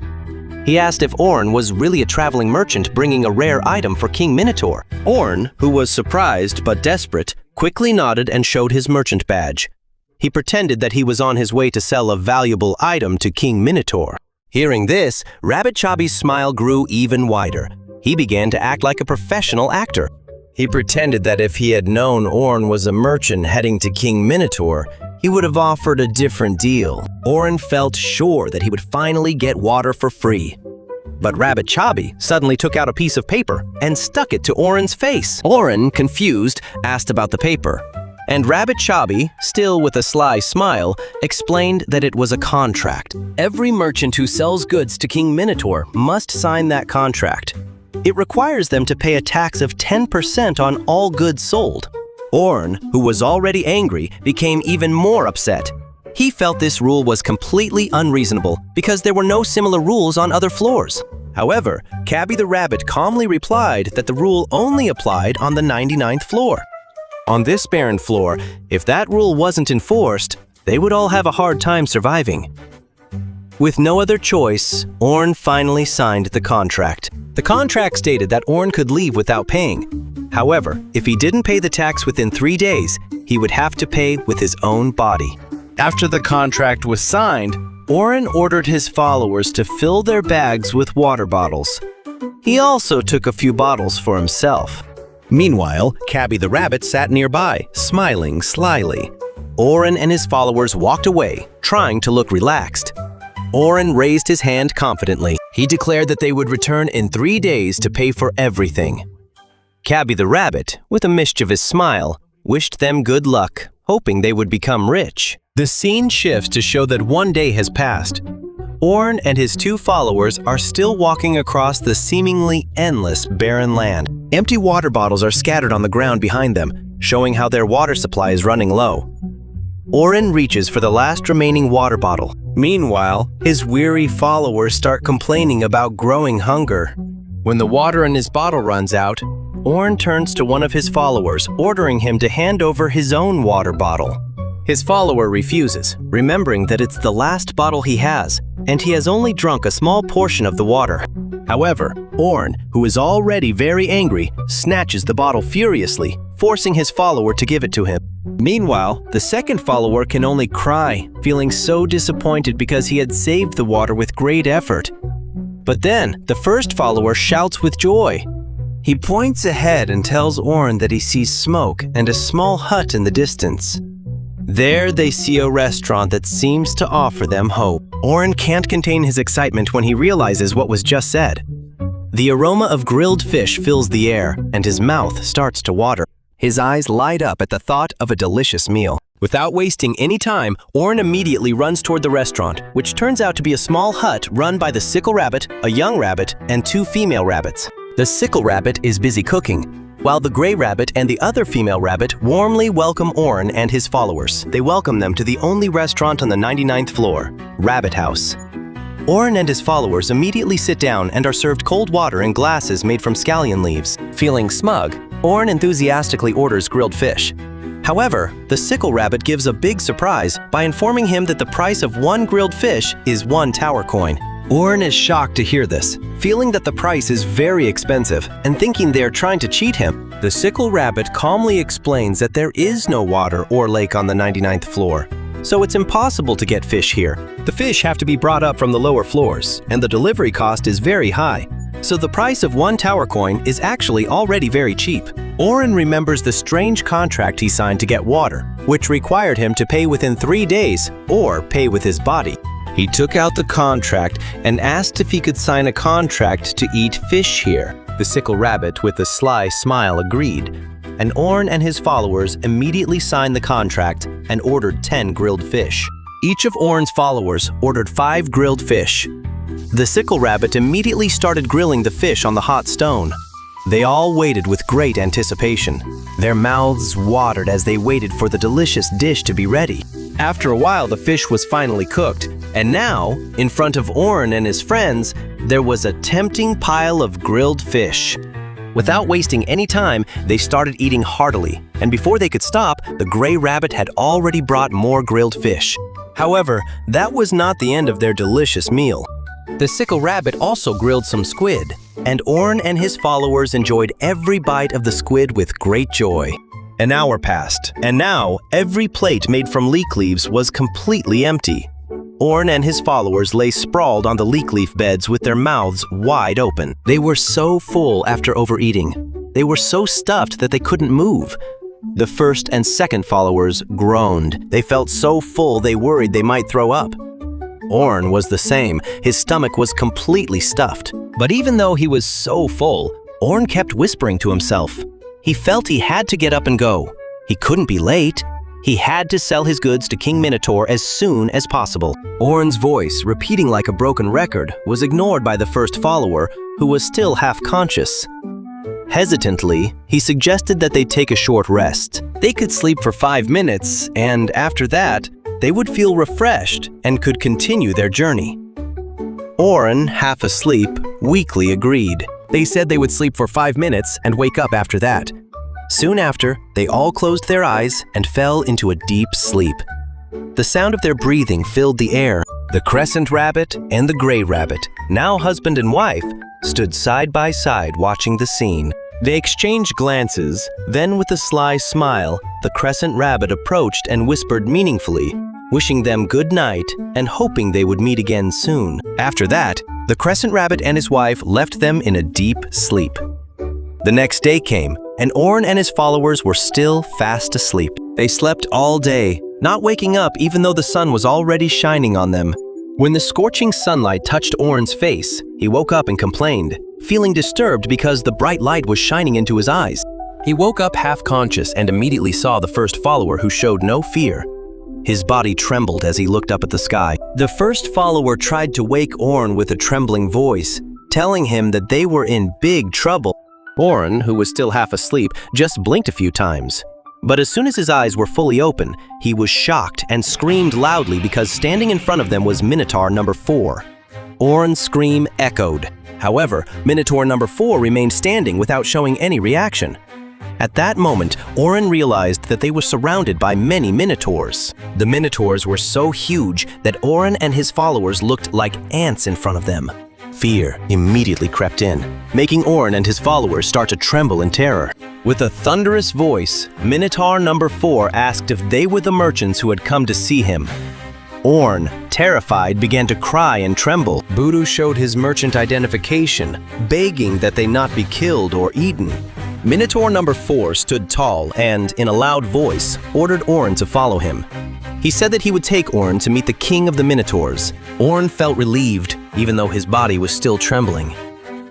He asked if Oren was really a traveling merchant bringing a rare item for King Minotaur. Oren, who was surprised but desperate, quickly nodded and showed his merchant badge. He pretended that he was on his way to sell a valuable item to King Minotaur. Hearing this, Rabbit Cabby's smile grew even wider. He began to act like a professional actor. He pretended that if he had known Oren was a merchant heading to King Minotaur, he would have offered a different deal. Oren felt sure that he would finally get water for free. But Rabbit Cabby suddenly took out a piece of paper and stuck it to Oren's face. Oren, confused, asked about the paper. And Rabbit Cabby, still with a sly smile, explained that it was a contract. Every merchant who sells goods to King Minotaur must sign that contract. It requires them to pay a tax of 10% on all goods sold. Oren, who was already angry, became even more upset. He felt this rule was completely unreasonable because there were no similar rules on other floors. However, Cabby the Rabbit calmly replied that the rule only applied on the 99th floor. On this barren floor, if that rule wasn't enforced, they would all have a hard time surviving. With no other choice, Oren finally signed the contract. The contract stated that Oren could leave without paying. However, if he didn't pay the tax within 3 days, he would have to pay with his own body. After the contract was signed, Oren ordered his followers to fill their bags with water bottles. He also took a few bottles for himself. Meanwhile, Cabby the Rabbit sat nearby, smiling slyly. Oren and his followers walked away, trying to look relaxed. Oren raised his hand confidently. He declared that they would return in 3 days to pay for everything. Cabby the Rabbit, with a mischievous smile, wished them good luck, hoping they would become rich. The scene shifts to show that 1 day has passed. Oren and his 2 followers are still walking across the seemingly endless barren land. Empty water bottles are scattered on the ground behind them, showing how their water supply is running low. Oren reaches for the last remaining water bottle. Meanwhile, his weary followers start complaining about growing hunger. When the water in his bottle runs out, Oren turns to one of his followers, ordering him to hand over his own water bottle. His follower refuses, remembering that it's the last bottle he has, and he has only drunk a small portion of the water. However, Oren, who is already very angry, snatches the bottle furiously, forcing his follower to give it to him. Meanwhile, the second follower can only cry, feeling so disappointed because he had saved the water with great effort. But then, the first follower shouts with joy. He points ahead and tells Oren that he sees smoke and a small hut in the distance. There they see a restaurant that seems to offer them hope. Oren can't contain his excitement when he realizes what was just said. The aroma of grilled fish fills the air, and his mouth starts to water. His eyes light up at the thought of a delicious meal. Without wasting any time, Oren immediately runs toward the restaurant, which turns out to be a small hut run by the sickle rabbit, a young rabbit, and 2 female rabbits. The sickle rabbit is busy cooking, while the gray rabbit and the other female rabbit warmly welcome Oren and his followers. They welcome them to the only restaurant on the 99th floor, Rabbit House. Oren and his followers immediately sit down and are served cold water in glasses made from scallion leaves. Feeling smug, Oren enthusiastically orders grilled fish. However, the sickle rabbit gives a big surprise by informing him that the price of 1 grilled fish is 1 tower coin. Oren is shocked to hear this, feeling that the price is very expensive and thinking they are trying to cheat him. The sickle rabbit calmly explains that there is no water or lake on the 99th floor, so it's impossible to get fish here. The fish have to be brought up from the lower floors, and the delivery cost is very high. So the price of 1 tower coin is actually already very cheap. Oren remembers the strange contract he signed to get water, which required him to pay within 3 days or pay with his body. He took out the contract and asked if he could sign a contract to eat fish here. The sickle rabbit, with a sly smile, agreed, and Oren and his followers immediately signed the contract and ordered 10 grilled fish. Each of Oren's followers ordered 5 grilled fish. The sickle rabbit immediately started grilling the fish on the hot stone. They all waited with great anticipation. Their mouths watered as they waited for the delicious dish to be ready. After a while, the fish was finally cooked, and now, in front of Oren and his friends, there was a tempting pile of grilled fish. Without wasting any time, they started eating heartily, and before they could stop, the gray rabbit had already brought more grilled fish. However, that was not the end of their delicious meal. The sickle rabbit also grilled some squid, and Oren and his followers enjoyed every bite of the squid with great joy. An hour passed, and now every plate made from leek leaves was completely empty. Oren and his followers lay sprawled on the leek leaf beds with their mouths wide open. They were so full after overeating. They were so stuffed that they couldn't move. The first and second followers groaned. They felt so full they worried they might throw up. Oren was the same. His stomach was completely stuffed. But even though he was so full, Oren kept whispering to himself. He felt he had to get up and go. He couldn't be late. He had to sell his goods to King Minotaur as soon as possible. Oren's voice, repeating like a broken record, was ignored by the first follower, who was still half-conscious. Hesitantly, he suggested that they take a short rest. They could sleep for 5 minutes, and after that, they would feel refreshed and could continue their journey. Oren, half asleep, weakly agreed. They said they would sleep for 5 minutes and wake up after that. Soon after, they all closed their eyes and fell into a deep sleep. The sound of their breathing filled the air. The crescent rabbit and the gray rabbit, now husband and wife, stood side by side watching the scene. They exchanged glances, then with a sly smile, the crescent rabbit approached and whispered meaningfully, wishing them good night and hoping they would meet again soon. After that, the crescent rabbit and his wife left them in a deep sleep. The next day came, and Oren and his followers were still fast asleep. They slept all day, not waking up even though the sun was already shining on them. When the scorching sunlight touched Oren's face, he woke up and complained, feeling disturbed because the bright light was shining into his eyes. He woke up half-conscious and immediately saw the first follower, who showed no fear. His body trembled as he looked up at the sky. The first follower tried to wake Oren with a trembling voice, telling him that they were in big trouble. Oren, who was still half asleep, just blinked a few times. But as soon as his eyes were fully open, he was shocked and screamed loudly because standing in front of them was Minotaur number 4. Oren's scream echoed. However, Minotaur number 4 remained standing without showing any reaction. At that moment, Oren realized that they were surrounded by many minotaurs. The minotaurs were so huge that Oren and his followers looked like ants in front of them. Fear immediately crept in, making Oren and his followers start to tremble in terror. With a thunderous voice, Minotaur number 4 asked if they were the merchants who had come to see him. Oren, terrified, began to cry and tremble. Budu showed his merchant identification, begging that they not be killed or eaten. Minotaur number 4 stood tall and, in a loud voice, ordered Oren to follow him. He said that he would take Oren to meet the king of the Minotaurs. Oren felt relieved, even though his body was still trembling.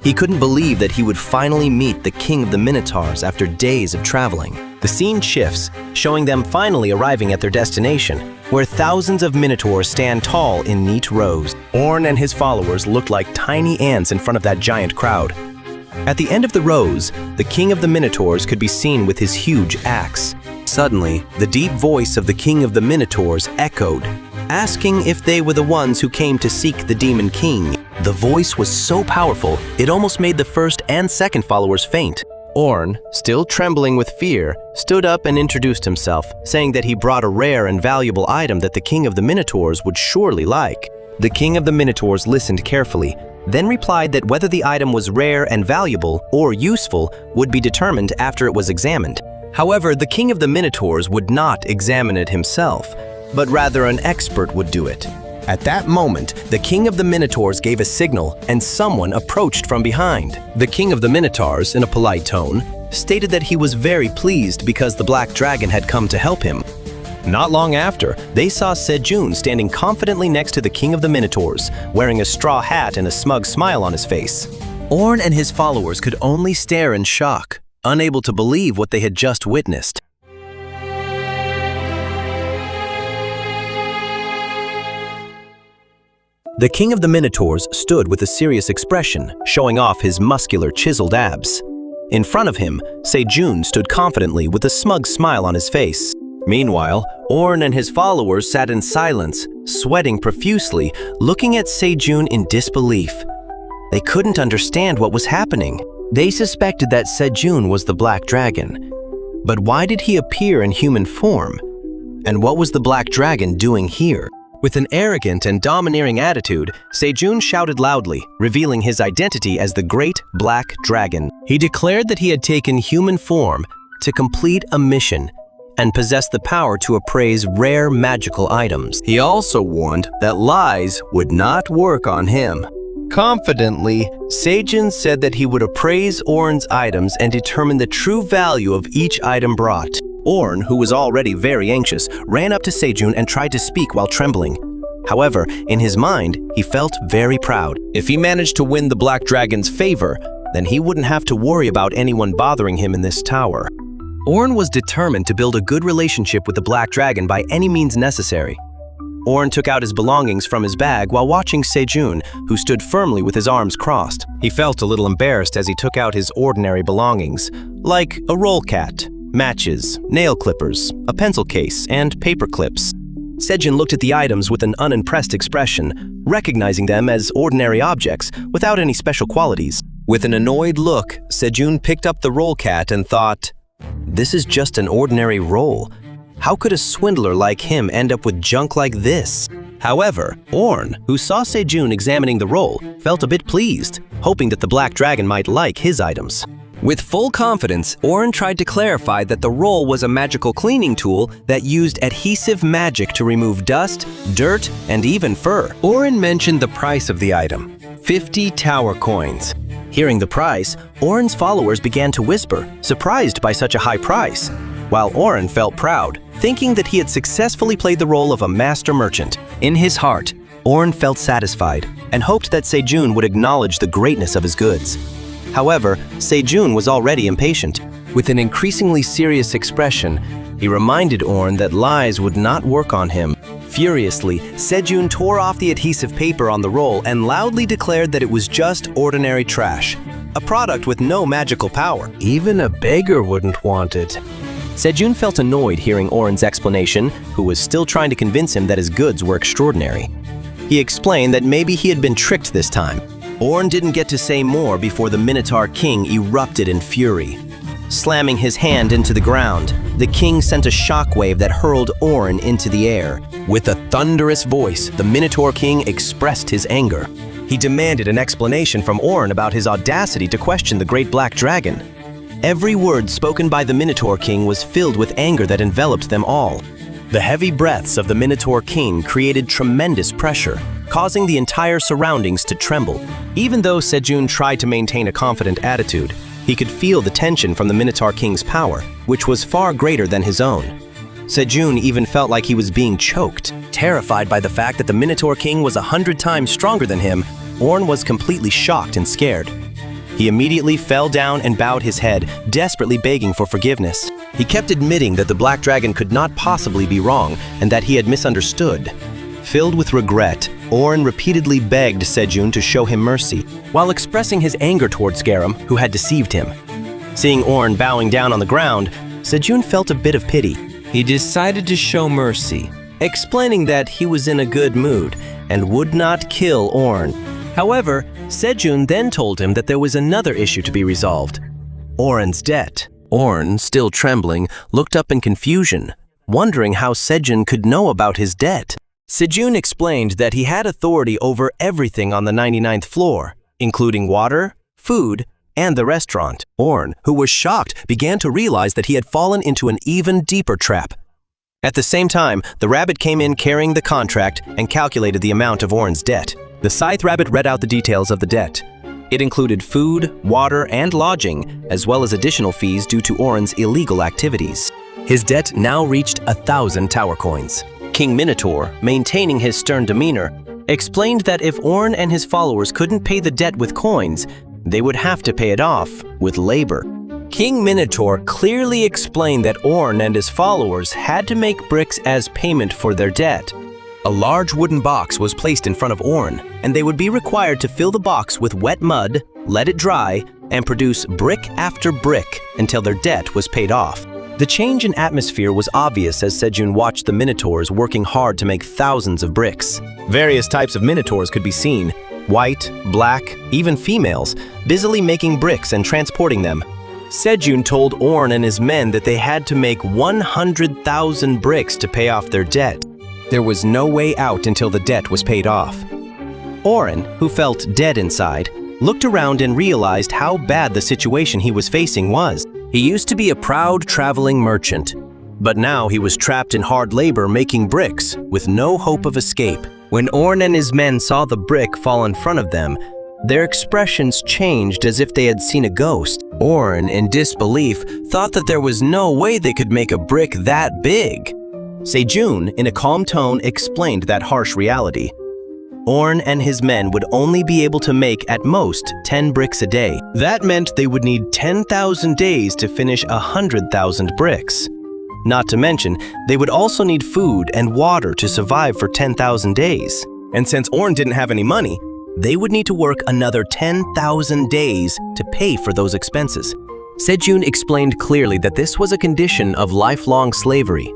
He couldn't believe that he would finally meet the king of the Minotaurs after days of traveling. The scene shifts, showing them finally arriving at their destination, where thousands of Minotaurs stand tall in neat rows. Oren and his followers looked like tiny ants in front of that giant crowd. At the end of the rows, the king of the Minotaurs could be seen with his huge axe. Suddenly, the deep voice of the king of the Minotaurs echoed, asking if they were the ones who came to seek the demon king. The voice was so powerful, it almost made the first and second followers faint. Oren, still trembling with fear, stood up and introduced himself, saying that he brought a rare and valuable item that the king of the Minotaurs would surely like. The king of the Minotaurs listened carefully, then replied that whether the item was rare and valuable or useful would be determined after it was examined. However, the king of the Minotaurs would not examine it himself, but rather an expert would do it. At that moment, the king of the Minotaurs gave a signal and someone approached from behind. The king of the Minotaurs, in a polite tone, stated that he was very pleased because the black dragon had come to help him. Not long after, they saw Sejun standing confidently next to the king of the Minotaurs, wearing a straw hat and a smug smile on his face. Oren and his followers could only stare in shock, unable to believe what they had just witnessed. The king of the Minotaurs stood with a serious expression, showing off his muscular, chiseled abs. In front of him, Sejun stood confidently with a smug smile on his face. Meanwhile, Oren and his followers sat in silence, sweating profusely, looking at Sejun in disbelief. They couldn't understand what was happening. They suspected that Sejun was the Black Dragon. But why did he appear in human form? And what was the Black Dragon doing here? With an arrogant and domineering attitude, Sejun shouted loudly, revealing his identity as the Great Black Dragon. He declared that he had taken human form to complete a mission and possessed the power to appraise rare magical items. He also warned that lies would not work on him. Confidently, Sejun said that he would appraise Oren's items and determine the true value of each item brought. Oren, who was already very anxious, ran up to Sejun and tried to speak while trembling. However, in his mind, he felt very proud. If he managed to win the Black Dragon's favor, then he wouldn't have to worry about anyone bothering him in this tower. Oren was determined to build a good relationship with the Black Dragon by any means necessary. Oren took out his belongings from his bag while watching Sejun, who stood firmly with his arms crossed. He felt a little embarrassed as he took out his ordinary belongings, like a roll cat, matches, nail clippers, a pencil case, and paper clips. Sejun looked at the items with an unimpressed expression, recognizing them as ordinary objects without any special qualities. With an annoyed look, Sejun picked up the roll cat and thought, "This is just an ordinary roll. How could a swindler like him end up with junk like this?" However, Oren, who saw Sejun examining the roll, felt a bit pleased, hoping that the Black Dragon might like his items. With full confidence, Oren tried to clarify that the roll was a magical cleaning tool that used adhesive magic to remove dust, dirt, and even fur. Oren mentioned the price of the item, 50 tower coins. Hearing the price, Oren's followers began to whisper, surprised by such a high price, while Oren felt proud, thinking that he had successfully played the role of a master merchant. In his heart, Oren felt satisfied and hoped that Sejun would acknowledge the greatness of his goods. However, Sejun was already impatient. With an increasingly serious expression, he reminded Oren that lies would not work on him. Furiously, Sejun tore off the adhesive paper on the roll and loudly declared that it was just ordinary trash, a product with no magical power. Even a beggar wouldn't want it. Sejun felt annoyed hearing Oren's explanation, who was still trying to convince him that his goods were extraordinary. He explained that maybe he had been tricked this time. Oren didn't get to say more before the Minotaur King erupted in fury. Slamming his hand into the ground, the king sent a shockwave that hurled Oren into the air. With a thunderous voice, the Minotaur King expressed his anger. He demanded an explanation from Oren about his audacity to question the Great Black Dragon. Every word spoken by the Minotaur King was filled with anger that enveloped them all. The heavy breaths of the Minotaur King created tremendous pressure, causing the entire surroundings to tremble. Even though Sejun tried to maintain a confident attitude, he could feel the tension from the Minotaur King's power, which was far greater than his own. Sejun even felt like he was being choked. Terrified by the fact that the Minotaur King was 100 times stronger than him, Oren was completely shocked and scared. He immediately fell down and bowed his head, desperately begging for forgiveness. He kept admitting that the Black Dragon could not possibly be wrong and that he had misunderstood. Filled with regret, Oren repeatedly begged Sejun to show him mercy, while expressing his anger towards Scarum, who had deceived him. Seeing Oren bowing down on the ground, Sejun felt a bit of pity. He decided to show mercy, explaining that he was in a good mood and would not kill Oren. However, Sejun then told him that there was another issue to be resolved: Oren's debt. Oren, still trembling, looked up in confusion, wondering how Sejun could know about his debt. Sejun explained that he had authority over everything on the 99th floor, including water, food, and the restaurant. Oren, who was shocked, began to realize that he had fallen into an even deeper trap. At the same time, the rabbit came in carrying the contract and calculated the amount of Oren's debt. The Scythe Rabbit read out the details of the debt. It included food, water, and lodging, as well as additional fees due to Oren's illegal activities. His debt now reached 1,000 tower coins. King Minotaur, maintaining his stern demeanor, explained that if Oren and his followers couldn't pay the debt with coins, they would have to pay it off with labor. King Minotaur clearly explained that Oren and his followers had to make bricks as payment for their debt. A large wooden box was placed in front of Oren, and they would be required to fill the box with wet mud, let it dry, and produce brick after brick until their debt was paid off. The change in atmosphere was obvious as Sejun watched the Minotaurs working hard to make thousands of bricks. Various types of Minotaurs could be seen: white, black, even females, busily making bricks and transporting them. Sejun told Oren and his men that they had to make 100,000 bricks to pay off their debt. There was no way out until the debt was paid off. Oren, who felt dead inside, looked around and realized how bad the situation he was facing was. He used to be a proud traveling merchant, but now he was trapped in hard labor making bricks with no hope of escape. When Oren and his men saw the brick fall in front of them, their expressions changed as if they had seen a ghost. Oren, in disbelief, thought that there was no way they could make a brick that big. Sejun, in a calm tone, explained that harsh reality. Oren and his men would only be able to make at most 10 bricks a day. That meant they would need 10,000 days to finish 100,000 bricks. Not to mention, they would also need food and water to survive for 10,000 days. And since Oren didn't have any money, they would need to work another 10,000 days to pay for those expenses. Sejun explained clearly that this was a condition of lifelong slavery.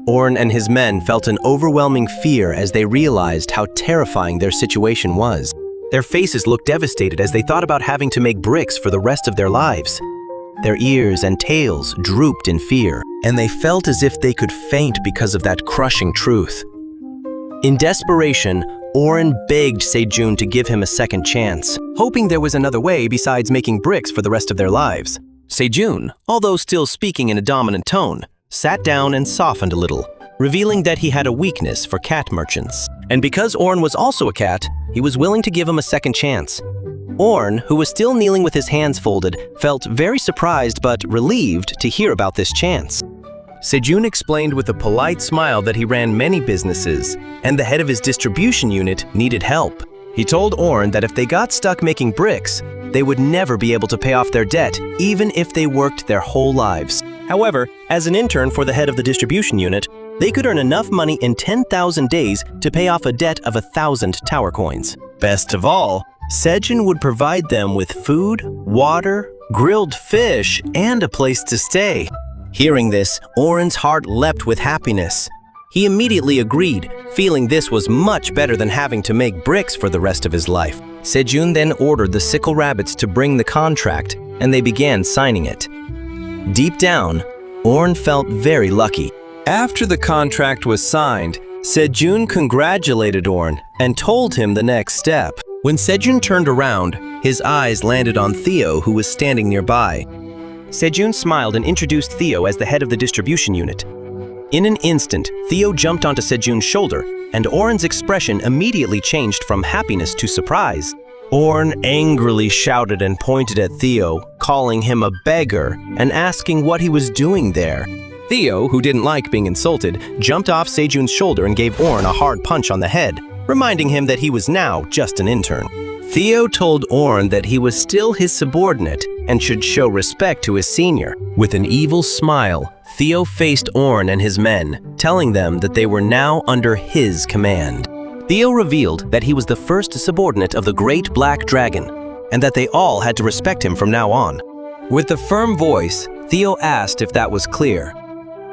Oren and his men felt an overwhelming fear as they realized how terrifying their situation was. Their faces looked devastated as they thought about having to make bricks for the rest of their lives. Their ears and tails drooped in fear, and they felt as if they could faint because of that crushing truth. In desperation, Oren begged Sejun to give him a second chance, hoping there was another way besides making bricks for the rest of their lives. Sejun, although still speaking in a dominant tone, sat down and softened a little, revealing that he had a weakness for cat merchants. And because Oren was also a cat, he was willing to give him a second chance. Oren, who was still kneeling with his hands folded, felt very surprised but relieved to hear about this chance. Sejun explained with a polite smile that he ran many businesses, and the head of his distribution unit needed help. He told Oren that if they got stuck making bricks, they would never be able to pay off their debt, even if they worked their whole lives. However, as an intern for the head of the distribution unit, they could earn enough money in 10,000 days to pay off a debt of 1,000 tower coins. Best of all, Sejun would provide them with food, water, grilled fish, and a place to stay. Hearing this, Oren's heart leapt with happiness. He immediately agreed, feeling this was much better than having to make bricks for the rest of his life. Sejun then ordered the sickle rabbits to bring the contract, and they began signing it. Deep down, Oren felt very lucky. After the contract was signed, Sejun congratulated Oren and told him the next step. When Sejun turned around, his eyes landed on Theo, who was standing nearby. Sejun smiled and introduced Theo as the head of the distribution unit. In an instant, Theo jumped onto Sejun's shoulder, and Oren's expression immediately changed from happiness to surprise. Oren angrily shouted and pointed at Theo, calling him a beggar and asking what he was doing there. Theo, who didn't like being insulted, jumped off Sejun's shoulder and gave Oren a hard punch on the head, reminding him that he was now just an intern. Theo told Oren that he was still his subordinate and should show respect to his senior. With an evil smile, Theo faced Oren and his men, telling them that they were now under his command. Theo revealed that he was the first subordinate of the Great Black Dragon, and that they all had to respect him from now on. With a firm voice, Theo asked if that was clear.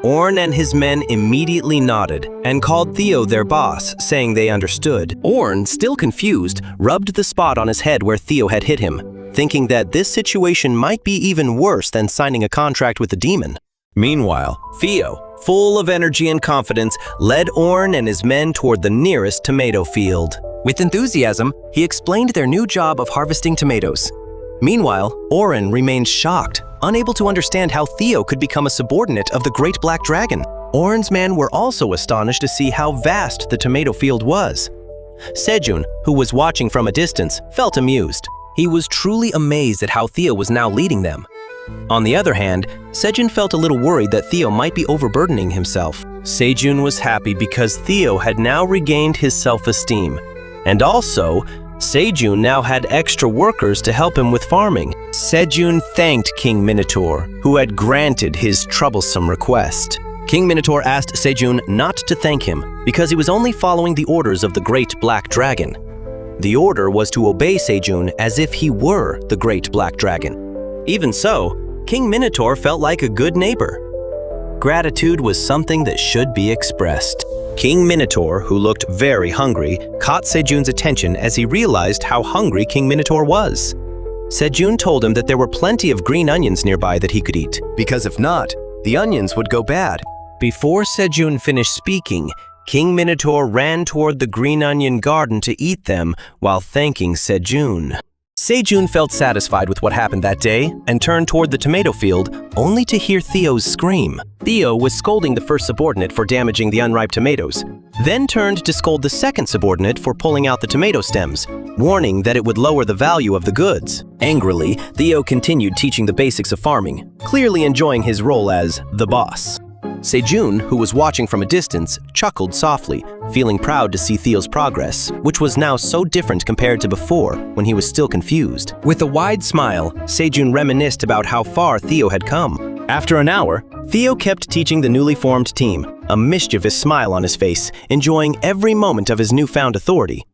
Oren and his men immediately nodded and called Theo their boss, saying they understood. Oren, still confused, rubbed the spot on his head where Theo had hit him, thinking that this situation might be even worse than signing a contract with the demon. Meanwhile, Theo, full of energy and confidence, led Oren and his men toward the nearest tomato field. With enthusiasm, he explained their new job of harvesting tomatoes. Meanwhile, Oren remained shocked, unable to understand how Theo could become a subordinate of the Great Black Dragon. Oren's men were also astonished to see how vast the tomato field was. Sejun, who was watching from a distance, felt amused. He was truly amazed at how Theo was now leading them. On the other hand, Sejun felt a little worried that Theo might be overburdening himself. Sejun was happy because Theo had now regained his self-esteem. And also, Sejun now had extra workers to help him with farming. Sejun thanked King Minotaur, who had granted his troublesome request. King Minotaur asked Sejun not to thank him because he was only following the orders of the Great Black Dragon. The order was to obey Sejun as if he were the Great Black Dragon. Even so, King Minotaur felt like a good neighbor. Gratitude was something that should be expressed. King Minotaur, who looked very hungry, caught Sejun's attention as he realized how hungry King Minotaur was. Sejun told him that there were plenty of green onions nearby that he could eat, because if not, the onions would go bad. Before Sejun finished speaking, King Minotaur ran toward the green onion garden to eat them while thanking Sejun. Sejun felt satisfied with what happened that day and turned toward the tomato field only to hear Theo's scream. Theo was scolding the first subordinate for damaging the unripe tomatoes, then turned to scold the second subordinate for pulling out the tomato stems, warning that it would lower the value of the goods. Angrily, Theo continued teaching the basics of farming, clearly enjoying his role as the boss. Sejun, who was watching from a distance, chuckled softly, feeling proud to see Theo's progress, which was now so different compared to before, when he was still confused. With a wide smile, Sejun reminisced about how far Theo had come. After an hour, Theo kept teaching the newly formed team, a mischievous smile on his face, enjoying every moment of his newfound authority.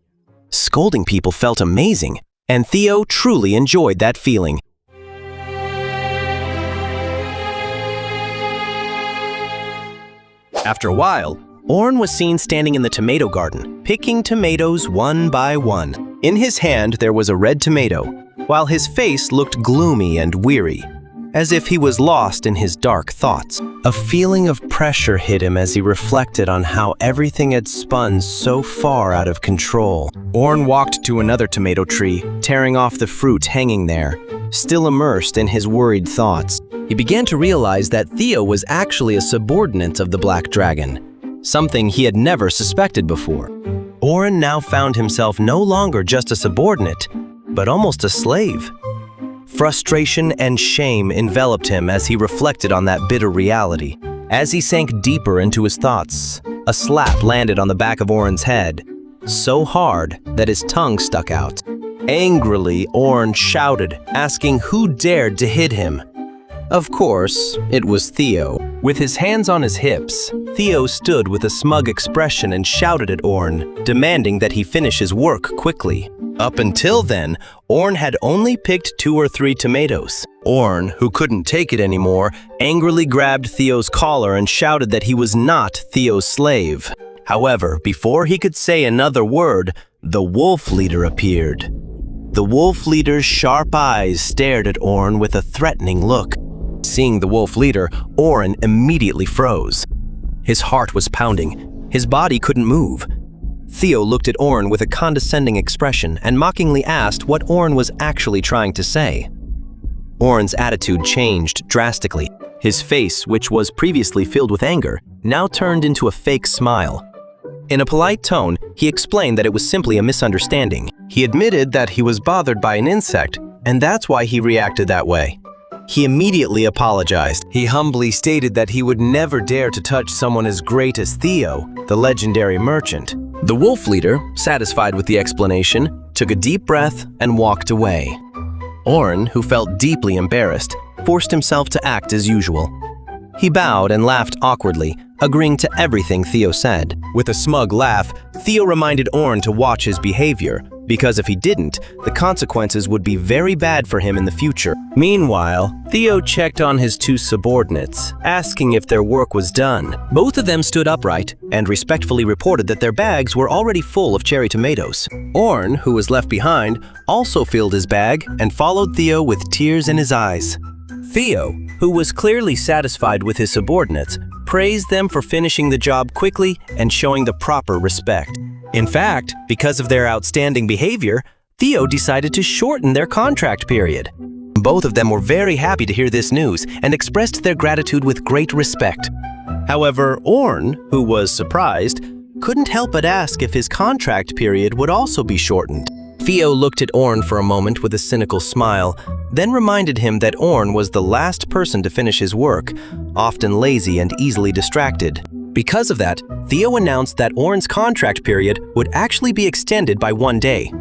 Scolding people felt amazing, and Theo truly enjoyed that feeling. After a while, Oren was seen standing in the tomato garden, picking tomatoes one by one. In his hand, there was a red tomato, while his face looked gloomy and weary, as if he was lost in his dark thoughts. A feeling of pressure hit him as he reflected on how everything had spun so far out of control. Oren walked to another tomato tree, tearing off the fruit hanging there, still immersed in his worried thoughts. He began to realize that Theo was actually a subordinate of the Black Dragon, something he had never suspected before. Oren now found himself no longer just a subordinate, but almost a slave. Frustration and shame enveloped him as he reflected on that bitter reality. As he sank deeper into his thoughts, a slap landed on the back of Oren's head, so hard that his tongue stuck out. Angrily, Oren shouted, asking who dared to hit him. Of course, it was Theo. With his hands on his hips, Theo stood with a smug expression and shouted at Oren, demanding that he finish his work quickly. Up until then, Oren had only picked 2 or 3 tomatoes. Oren, who couldn't take it anymore, angrily grabbed Theo's collar and shouted that he was not Theo's slave. However, before he could say another word, the wolf leader appeared. The wolf leader's sharp eyes stared at Oren with a threatening look. Seeing the wolf leader, Oren immediately froze. His heart was pounding. His body couldn't move. Theo looked at Oren with a condescending expression and mockingly asked what Oren was actually trying to say. Oren's attitude changed drastically. His face, which was previously filled with anger, now turned into a fake smile. In a polite tone, he explained that it was simply a misunderstanding. He admitted that he was bothered by an insect, and that's why he reacted that way. He immediately apologized. He humbly stated that he would never dare to touch someone as great as Theo, the legendary merchant. The wolf leader, satisfied with the explanation, took a deep breath and walked away. Oren, who felt deeply embarrassed, forced himself to act as usual. He bowed and laughed awkwardly, agreeing to everything Theo said. With a smug laugh, Theo reminded Oren to watch his behavior, because if he didn't, the consequences would be very bad for him in the future. Meanwhile, Theo checked on his two subordinates, asking if their work was done. Both of them stood upright and respectfully reported that their bags were already full of cherry tomatoes. Oren, who was left behind, also filled his bag and followed Theo with tears in his eyes. Theo, who was clearly satisfied with his subordinates, praised them for finishing the job quickly and showing the proper respect. In fact, because of their outstanding behavior, Theo decided to shorten their contract period. Both of them were very happy to hear this news and expressed their gratitude with great respect. However, Oren, who was surprised, couldn't help but ask if his contract period would also be shortened. Theo looked at Oren for a moment with a cynical smile, then reminded him that Oren was the last person to finish his work, often lazy and easily distracted. Because of that, Theo announced that Oren's contract period would actually be extended by 1 day.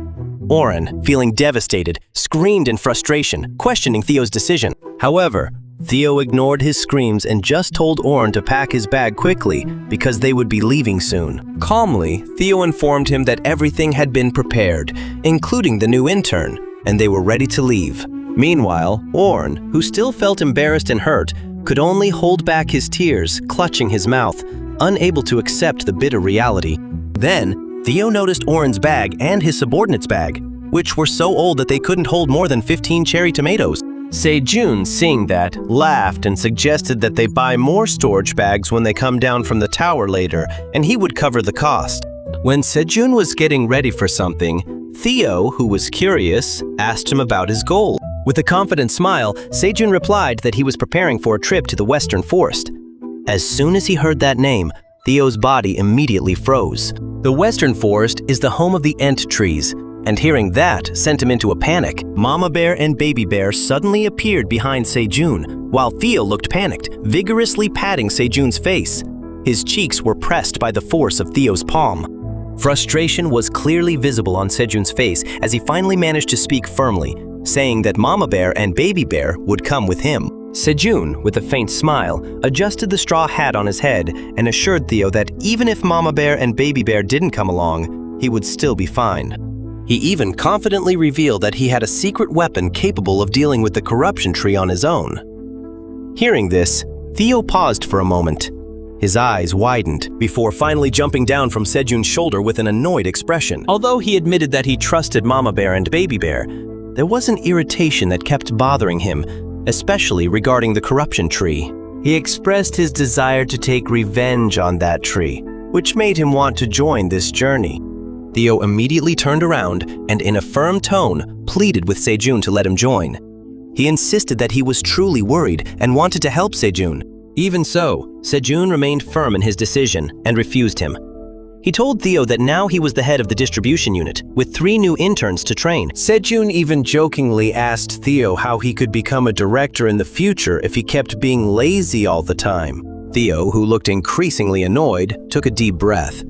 Oren, feeling devastated, screamed in frustration, questioning Theo's decision. However, Theo ignored his screams and just told Oren to pack his bag quickly because they would be leaving soon. Calmly, Theo informed him that everything had been prepared, including the new intern, and they were ready to leave. Meanwhile, Oren, who still felt embarrassed and hurt, could only hold back his tears, clutching his mouth, unable to accept the bitter reality. Then, Theo noticed Oren's bag and his subordinate's bag, which were so old that they couldn't hold more than 15 cherry tomatoes. Sejun, seeing that, laughed and suggested that they buy more storage bags when they come down from the tower later, and he would cover the cost. When Sejun was getting ready for something, Theo, who was curious, asked him about his goal. With a confident smile, Sejun replied that he was preparing for a trip to the Western Forest. As soon as he heard that name, Theo's body immediately froze. The Western Forest is the home of the Ent trees, and hearing that sent him into a panic. Mama Bear and Baby Bear suddenly appeared behind Sejun, while Theo looked panicked, vigorously patting Sejun's face. His cheeks were pressed by the force of Theo's palm. Frustration was clearly visible on Sejun's face as he finally managed to speak firmly, saying that Mama Bear and Baby Bear would come with him. Sejun, with a faint smile, adjusted the straw hat on his head and assured Theo that even if Mama Bear and Baby Bear didn't come along, he would still be fine. He even confidently revealed that he had a secret weapon capable of dealing with the corruption tree on his own. Hearing this, Theo paused for a moment. His eyes widened before finally jumping down from Sejun's shoulder with an annoyed expression. Although he admitted that he trusted Mama Bear and Baby Bear, there was an irritation that kept bothering him, especially regarding the corruption tree. He expressed his desire to take revenge on that tree, which made him want to join this journey. Theo immediately turned around and in a firm tone pleaded with Sejun to let him join. He insisted that he was truly worried and wanted to help Sejun. Even so, Sejun remained firm in his decision and refused him. He told Theo that now he was the head of the distribution unit, with 3 new interns to train. Sejun even jokingly asked Theo how he could become a director in the future if he kept being lazy all the time. Theo, who looked increasingly annoyed, took a deep breath.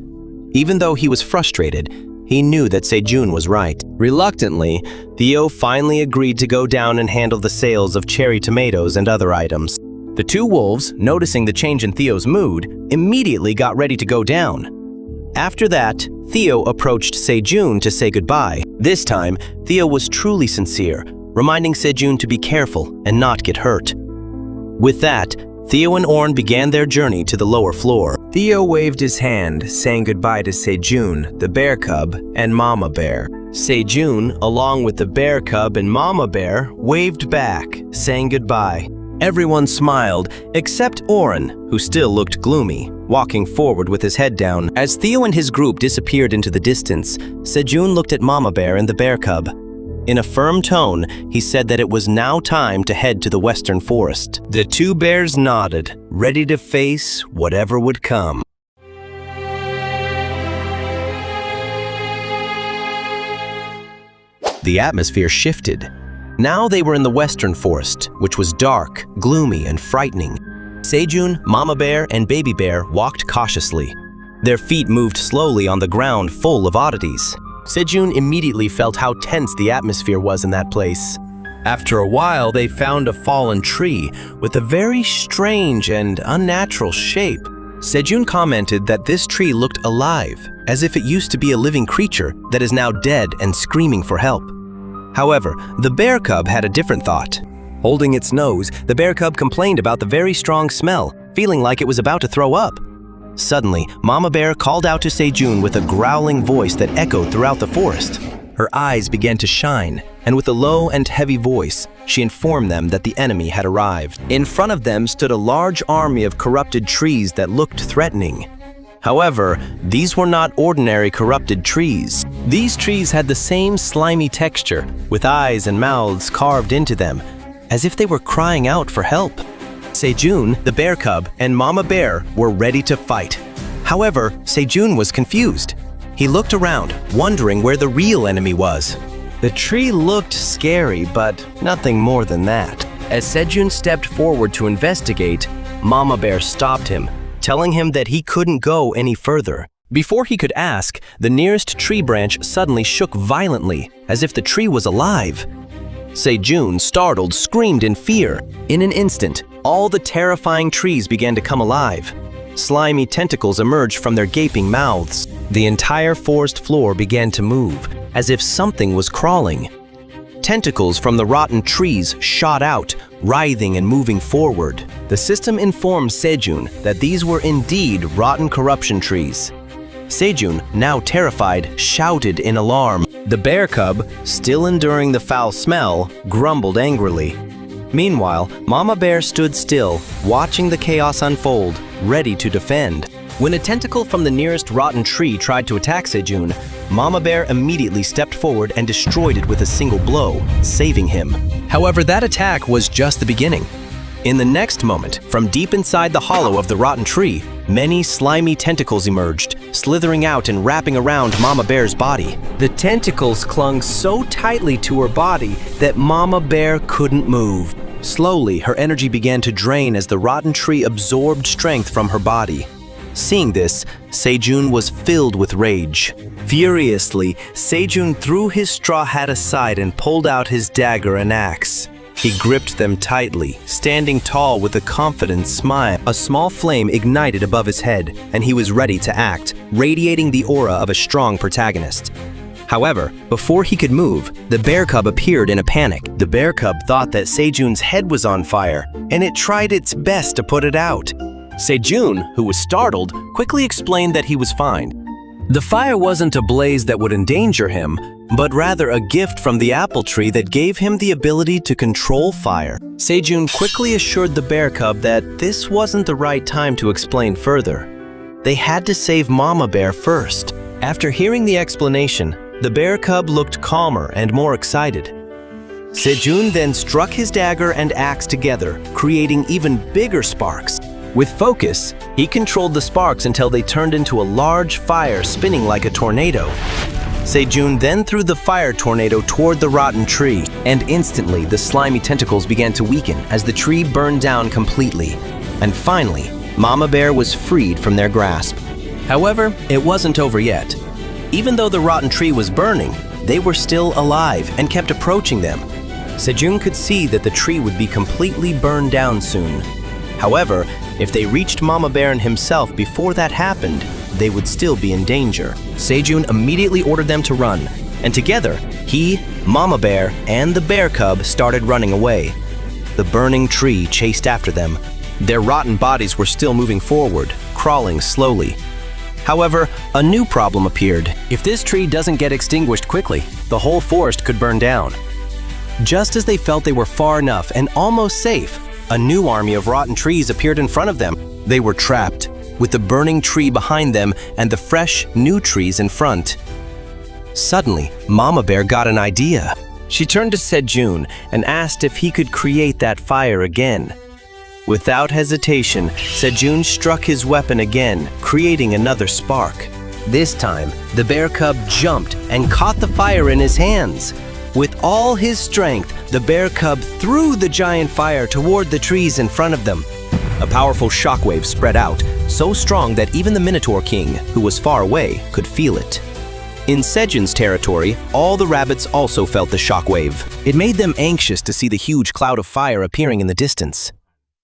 Even though he was frustrated, he knew that Sejun was right. Reluctantly, Theo finally agreed to go down and handle the sales of cherry tomatoes and other items. The 2 wolves, noticing the change in Theo's mood, immediately got ready to go down. After that, Theo approached Sejun to say goodbye. This time, Theo was truly sincere, reminding Sejun to be careful and not get hurt. With that, Theo and Oren began their journey to the lower floor. Theo waved his hand, saying goodbye to Sejun, the bear cub, and Mama Bear. Sejun, along with the bear cub and Mama Bear, waved back, saying goodbye. Everyone smiled, except Oren, who still looked gloomy, walking forward with his head down. As Theo and his group disappeared into the distance, Sejun looked at Mama Bear and the bear cub. In a firm tone, he said that it was now time to head to the western forest. The two bears nodded, ready to face whatever would come. The atmosphere shifted. Now they were in the western forest, which was dark, gloomy, and frightening. Sejun, Mama Bear, and Baby Bear walked cautiously. Their feet moved slowly on the ground full of oddities. Sejun immediately felt how tense the atmosphere was in that place. After a while, they found a fallen tree with a very strange and unnatural shape. Sejun commented that this tree looked alive, as if it used to be a living creature that is now dead and screaming for help. However, the bear cub had a different thought. Holding its nose, the bear cub complained about the very strong smell, feeling like it was about to throw up. Suddenly, Mama Bear called out to Sejun with a growling voice that echoed throughout the forest. Her eyes began to shine, and with a low and heavy voice, she informed them that the enemy had arrived. In front of them stood a large army of corrupted trees that looked threatening. However, these were not ordinary corrupted trees. These trees had the same slimy texture, with eyes and mouths carved into them, as if they were crying out for help. Sejun, the bear cub, and Mama Bear were ready to fight. However, Sejun was confused. He looked around, wondering where the real enemy was. The tree looked scary, but nothing more than that. As Sejun stepped forward to investigate, Mama Bear stopped him, telling him that he couldn't go any further. Before he could ask, the nearest tree branch suddenly shook violently, as if the tree was alive. Sejun, startled, screamed in fear. In an instant, all the terrifying trees began to come alive. Slimy tentacles emerged from their gaping mouths. The entire forest floor began to move, as if something was crawling. Tentacles from the rotten trees shot out, writhing and moving forward. The system informed Sejun that these were indeed rotten corruption trees. Sejun, now terrified, shouted in alarm. The bear cub, still enduring the foul smell, grumbled angrily. Meanwhile, Mama Bear stood still, watching the chaos unfold, ready to defend. When a tentacle from the nearest rotten tree tried to attack Sejun, Mama Bear immediately stepped forward and destroyed it with a single blow, saving him. However, that attack was just the beginning. In the next moment, from deep inside the hollow of the rotten tree, many slimy tentacles emerged, slithering out and wrapping around Mama Bear's body. The tentacles clung so tightly to her body that Mama Bear couldn't move. Slowly, her energy began to drain as the rotten tree absorbed strength from her body. Seeing this, Sejun was filled with rage. Furiously, Sejun threw his straw hat aside and pulled out his dagger and axe. He gripped them tightly, standing tall with a confident smile. A small flame ignited above his head, and he was ready to act, radiating the aura of a strong protagonist. However, before he could move, the bear cub appeared in a panic. The bear cub thought that Sejun's head was on fire, and it tried its best to put it out. Sejun, who was startled, quickly explained that he was fine. The fire wasn't a blaze that would endanger him, but rather a gift from the apple tree that gave him the ability to control fire. Sejun quickly assured the bear cub that this wasn't the right time to explain further. They had to save Mama Bear first. After hearing the explanation, the bear cub looked calmer and more excited. Sejun then struck his dagger and axe together, creating even bigger sparks. With focus, he controlled the sparks until they turned into a large fire spinning like a tornado. Sejun then threw the fire tornado toward the rotten tree, and instantly the slimy tentacles began to weaken as the tree burned down completely. And finally, Mama Bear was freed from their grasp. However, it wasn't over yet. Even though the rotten tree was burning, they were still alive and kept approaching them. Sejun could see that the tree would be completely burned down soon. However, if they reached Mama Bear and himself before that happened, they would still be in danger. Sejun immediately ordered them to run, and together, he, Mama Bear, and the bear cub started running away. The burning tree chased after them. Their rotten bodies were still moving forward, crawling slowly. However, a new problem appeared. If this tree doesn't get extinguished quickly, the whole forest could burn down. Just as they felt they were far enough and almost safe, a new army of rotten trees appeared in front of them. They were trapped, with the burning tree behind them and the fresh, new trees in front. Suddenly, Mama Bear got an idea. She turned to Sejun and asked if he could create that fire again. Without hesitation, Sejun struck his weapon again, creating another spark. This time, the bear cub jumped and caught the fire in his hands. With all his strength, the bear cub threw the giant fire toward the trees in front of them. A powerful shockwave spread out, so strong that even the Minotaur King, who was far away, could feel it. In Sejun's territory, all the rabbits also felt the shockwave. It made them anxious to see the huge cloud of fire appearing in the distance.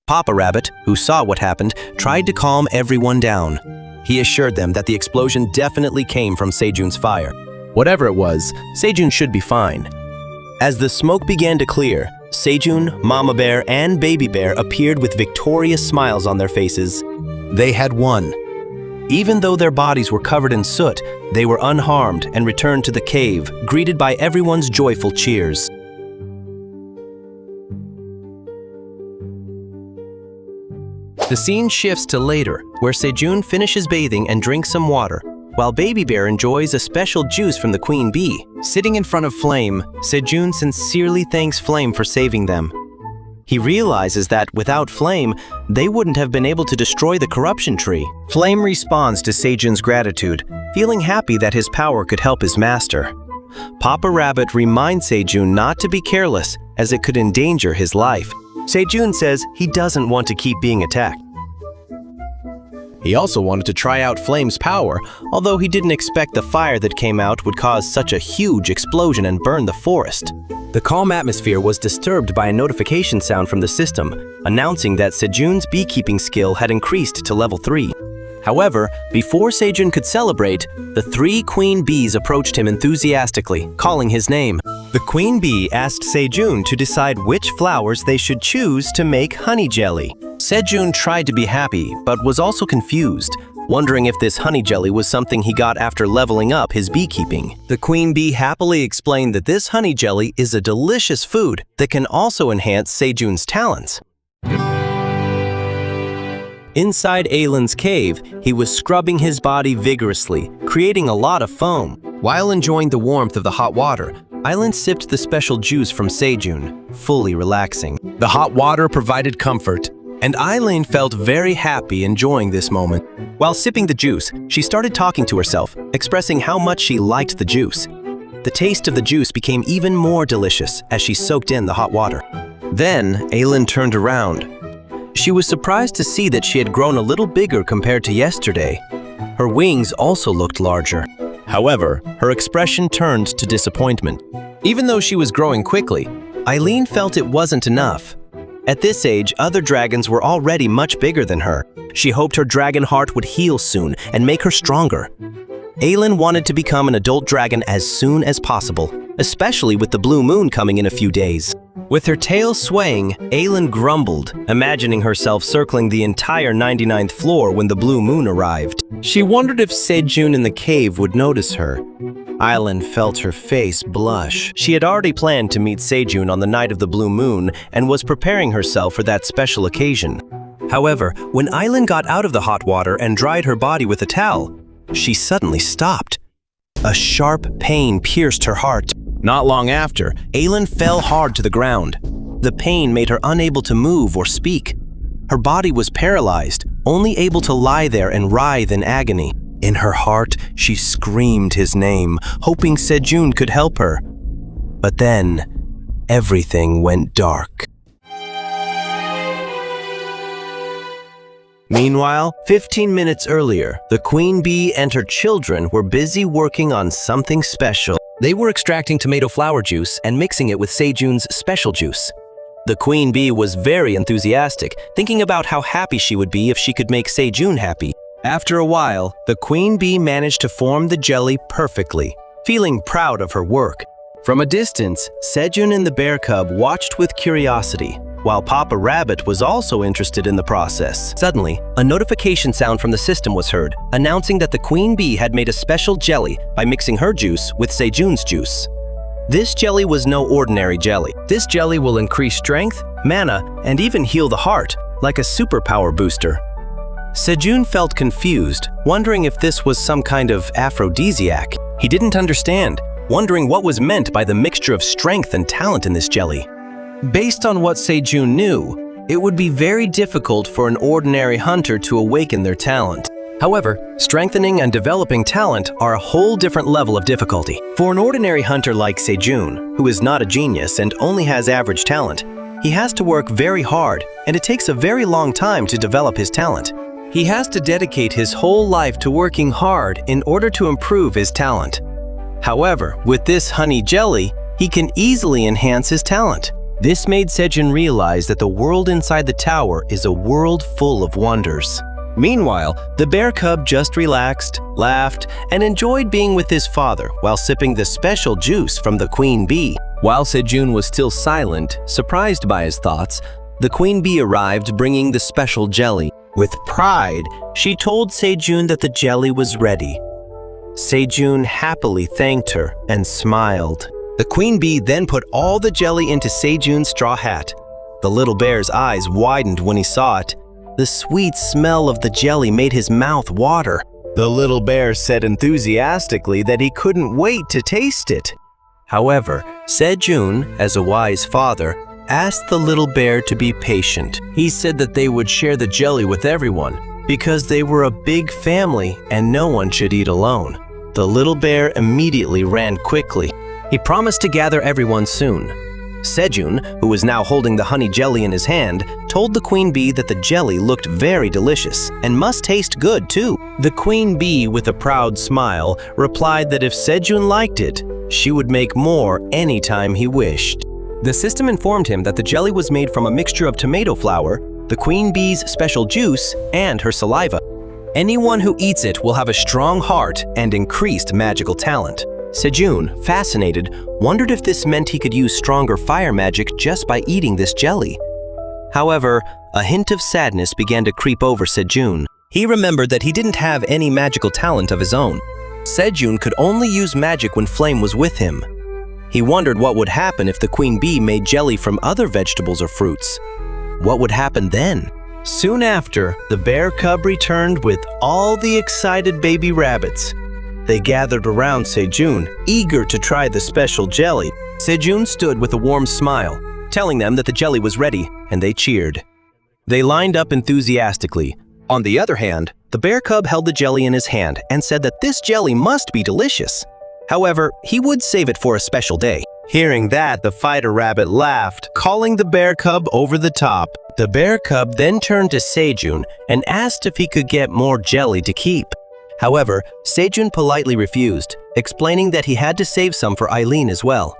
Papa Rabbit, who saw what happened, tried to calm everyone down. He assured them that the explosion definitely came from Sejun's fire. Whatever it was, Sejun should be fine. As the smoke began to clear, Sejun, Mama Bear, and Baby Bear appeared with victorious smiles on their faces. They had won. Even though their bodies were covered in soot, they were unharmed and returned to the cave, greeted by everyone's joyful cheers. The scene shifts to later, where Sejun finishes bathing and drinks some water, while Baby Bear enjoys a special juice from the Queen Bee. Sitting in front of Flame, Sejun sincerely thanks Flame for saving them. He realizes that without Flame, they wouldn't have been able to destroy the corruption tree. Flame responds to Sejun's gratitude, feeling happy that his power could help his master. Papa Rabbit reminds Sejun not to be careless, as it could endanger his life. Sejun says he doesn't want to keep being attacked. He also wanted to try out Flame's power, although he didn't expect the fire that came out would cause such a huge explosion and burn the forest. The calm atmosphere was disturbed by a notification sound from the system, announcing that Sejun's beekeeping skill had increased to level 3. However, before Sejun could celebrate, the 3 queen bees approached him enthusiastically, calling his name. The queen bee asked Sejun to decide which flowers they should choose to make honey jelly. Sejun tried to be happy, but was also confused, wondering if this honey jelly was something he got after leveling up his beekeeping. The queen bee happily explained that this honey jelly is a delicious food that can also enhance Sejun's talents. Inside Ailin's cave, he was scrubbing his body vigorously, creating a lot of foam. While enjoying the warmth of the hot water, Ailin sipped the special juice from Sejun, fully relaxing. The hot water provided comfort, and Ailin felt very happy enjoying this moment. While sipping the juice, she started talking to herself, expressing how much she liked the juice. The taste of the juice became even more delicious as she soaked in the hot water. Then, Ailin turned around. She was surprised to see that she had grown a little bigger compared to yesterday. Her wings also looked larger. However, her expression turned to disappointment. Even though she was growing quickly, Ailin felt it wasn't enough. At this age, other dragons were already much bigger than her. She hoped her dragon heart would heal soon and make her stronger. Ailin wanted to become an adult dragon as soon as possible, especially with the blue moon coming in a few days. With her tail swaying, Ailin grumbled, imagining herself circling the entire 99th floor when the blue moon arrived. She wondered if Sejun in the cave would notice her. Ailin felt her face blush. She had already planned to meet Sejun on the night of the blue moon and was preparing herself for that special occasion. However, when Ailin got out of the hot water and dried her body with a towel, she suddenly stopped. A sharp pain pierced her heart. Not long after, Ailin fell hard to the ground. The pain made her unable to move or speak. Her body was paralyzed, only able to lie there and writhe in agony. In her heart, she screamed his name, hoping Sejun could help her. But then, everything went dark. Meanwhile, 15 minutes earlier, the queen bee and her children were busy working on something special. They were extracting tomato flower juice and mixing it with Sejun's special juice. The queen bee was very enthusiastic, thinking about how happy she would be if she could make Sejun happy. After a while, the queen bee managed to form the jelly perfectly, feeling proud of her work. From a distance, Sejun and the bear cub watched with curiosity, while Papa Rabbit was also interested in the process. Suddenly, a notification sound from the system was heard, announcing that the queen bee had made a special jelly by mixing her juice with Sejun's juice. This jelly was no ordinary jelly. This jelly will increase strength, mana, and even heal the heart, like a superpower booster. Sejun felt confused, wondering if this was some kind of aphrodisiac. He didn't understand, wondering what was meant by the mixture of strength and talent in this jelly. Based on what Sejun knew, it would be very difficult for an ordinary hunter to awaken their talent. However, strengthening and developing talent are a whole different level of difficulty. For an ordinary hunter like Sejun, who is not a genius and only has average talent, he has to work very hard, and it takes a very long time to develop his talent. He has to dedicate his whole life to working hard in order to improve his talent. However, with this honey jelly, he can easily enhance his talent. This made Sejun realize that the world inside the tower is a world full of wonders. Meanwhile, the bear cub just relaxed, laughed, and enjoyed being with his father while sipping the special juice from the queen bee. While Sejun was still silent, surprised by his thoughts, the queen bee arrived bringing the special jelly. With pride, she told Sejun that the jelly was ready. Sejun happily thanked her and smiled. The queen bee then put all the jelly into Sejun's straw hat. The little bear's eyes widened when he saw it. The sweet smell of the jelly made his mouth water. The little bear said enthusiastically that he couldn't wait to taste it. However, Sejun, as a wise father, asked the little bear to be patient. He said that they would share the jelly with everyone because they were a big family and no one should eat alone. The little bear immediately ran quickly. He promised to gather everyone soon. Sejun, who was now holding the honey jelly in his hand, told the queen bee that the jelly looked very delicious and must taste good too. The queen bee, with a proud smile, replied that if Sejun liked it, she would make more anytime he wished. The system informed him that the jelly was made from a mixture of tomato flour, the queen bee's special juice, and her saliva. Anyone who eats it will have a strong heart and increased magical talent. Sejun, fascinated, wondered if this meant he could use stronger fire magic just by eating this jelly. However, a hint of sadness began to creep over Sejun. He remembered that he didn't have any magical talent of his own. Sejun could only use magic when Flam was with him. He wondered what would happen if the queen bee made jelly from other vegetables or fruits. What would happen then? Soon after, the bear cub returned with all the excited baby rabbits. They gathered around Sejun, eager to try the special jelly. Sejun stood with a warm smile, telling them that the jelly was ready, and they cheered. They lined up enthusiastically. On the other hand, the bear cub held the jelly in his hand and said that this jelly must be delicious. However, he would save it for a special day. Hearing that, the fighter rabbit laughed, calling the bear cub over the top. The bear cub then turned to Sejun and asked if he could get more jelly to keep. However, Sejun politely refused, explaining that he had to save some for Ailin as well.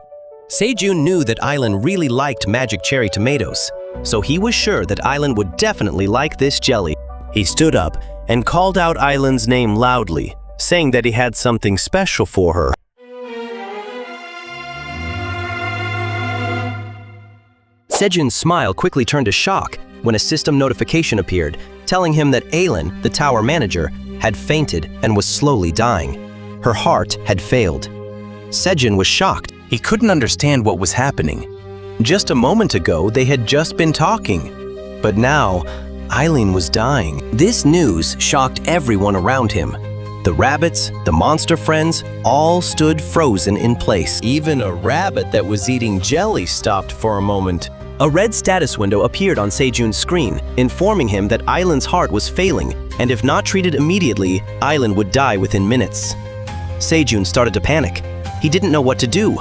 Sejun knew that Ailin really liked magic cherry tomatoes, so he was sure that Ailin would definitely like this jelly. He stood up and called out Ailin's name loudly, saying that he had something special for her. Sejun's smile quickly turned to shock when a system notification appeared, telling him that Ailin, the tower manager, had fainted and was slowly dying. Her heart had failed. Sejun was shocked. He couldn't understand what was happening. Just a moment ago, they had just been talking. But now, Ailin was dying. This news shocked everyone around him. The rabbits, the monster friends, all stood frozen in place. Even a rabbit that was eating jelly stopped for a moment. A red status window appeared on Sejun's screen, informing him that Ailin's heart was failing, and if not treated immediately, Ailin would die within minutes. Sejun started to panic. He didn't know what to do.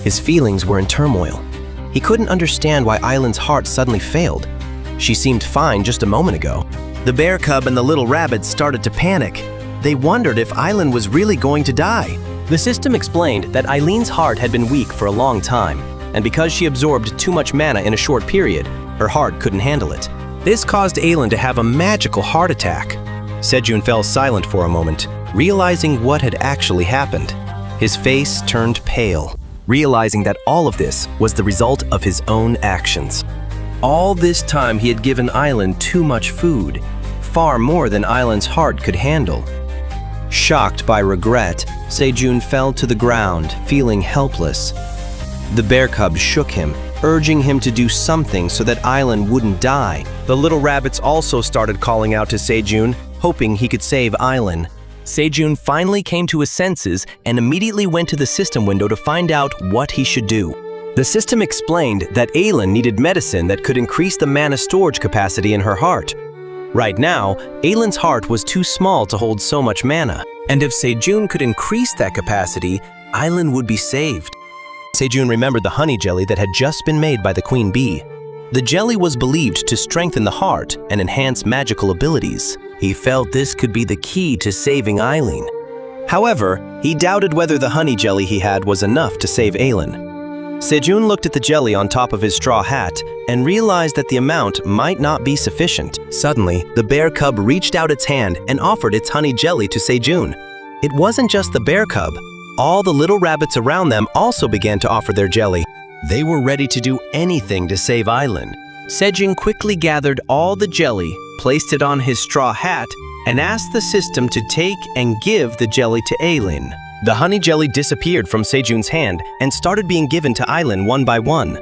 His feelings were in turmoil. He couldn't understand why Ailin's heart suddenly failed. She seemed fine just a moment ago. The bear cub and the little rabbits started to panic. They wondered if Ailin was really going to die. The system explained that Ailin's heart had been weak for a long time, and because she absorbed too much mana in a short period, her heart couldn't handle it. This caused Ailin to have a magical heart attack. Sejun fell silent for a moment, realizing what had actually happened. His face turned pale, realizing that all of this was the result of his own actions. All this time he had given Ailin too much food, far more than Ailin's heart could handle. Shocked by regret, Sejun fell to the ground, feeling helpless. The bear cub shook him, urging him to do something so that Ailin wouldn't die. The little rabbits also started calling out to Sejun, hoping he could save Ailin. Sejun finally came to his senses and immediately went to the system window to find out what he should do. The system explained that Ailin needed medicine that could increase the mana storage capacity in her heart. Right now, Ailin's heart was too small to hold so much mana, and if Sejun could increase that capacity, Ailin would be saved. Sejun remembered the honey jelly that had just been made by the queen bee. The jelly was believed to strengthen the heart and enhance magical abilities. He felt this could be the key to saving Ailin. However, he doubted whether the honey jelly he had was enough to save Ailin. Sejun looked at the jelly on top of his straw hat and realized that the amount might not be sufficient. Suddenly, the bear cub reached out its hand and offered its honey jelly to Sejun. It wasn't just the bear cub. All the little rabbits around them also began to offer their jelly. They were ready to do anything to save Ailin. Sejun quickly gathered all the jelly, placed it on his straw hat, and asked the system to take and give the jelly to Ailin. The honey jelly disappeared from Sejun's hand and started being given to Ailin one by one.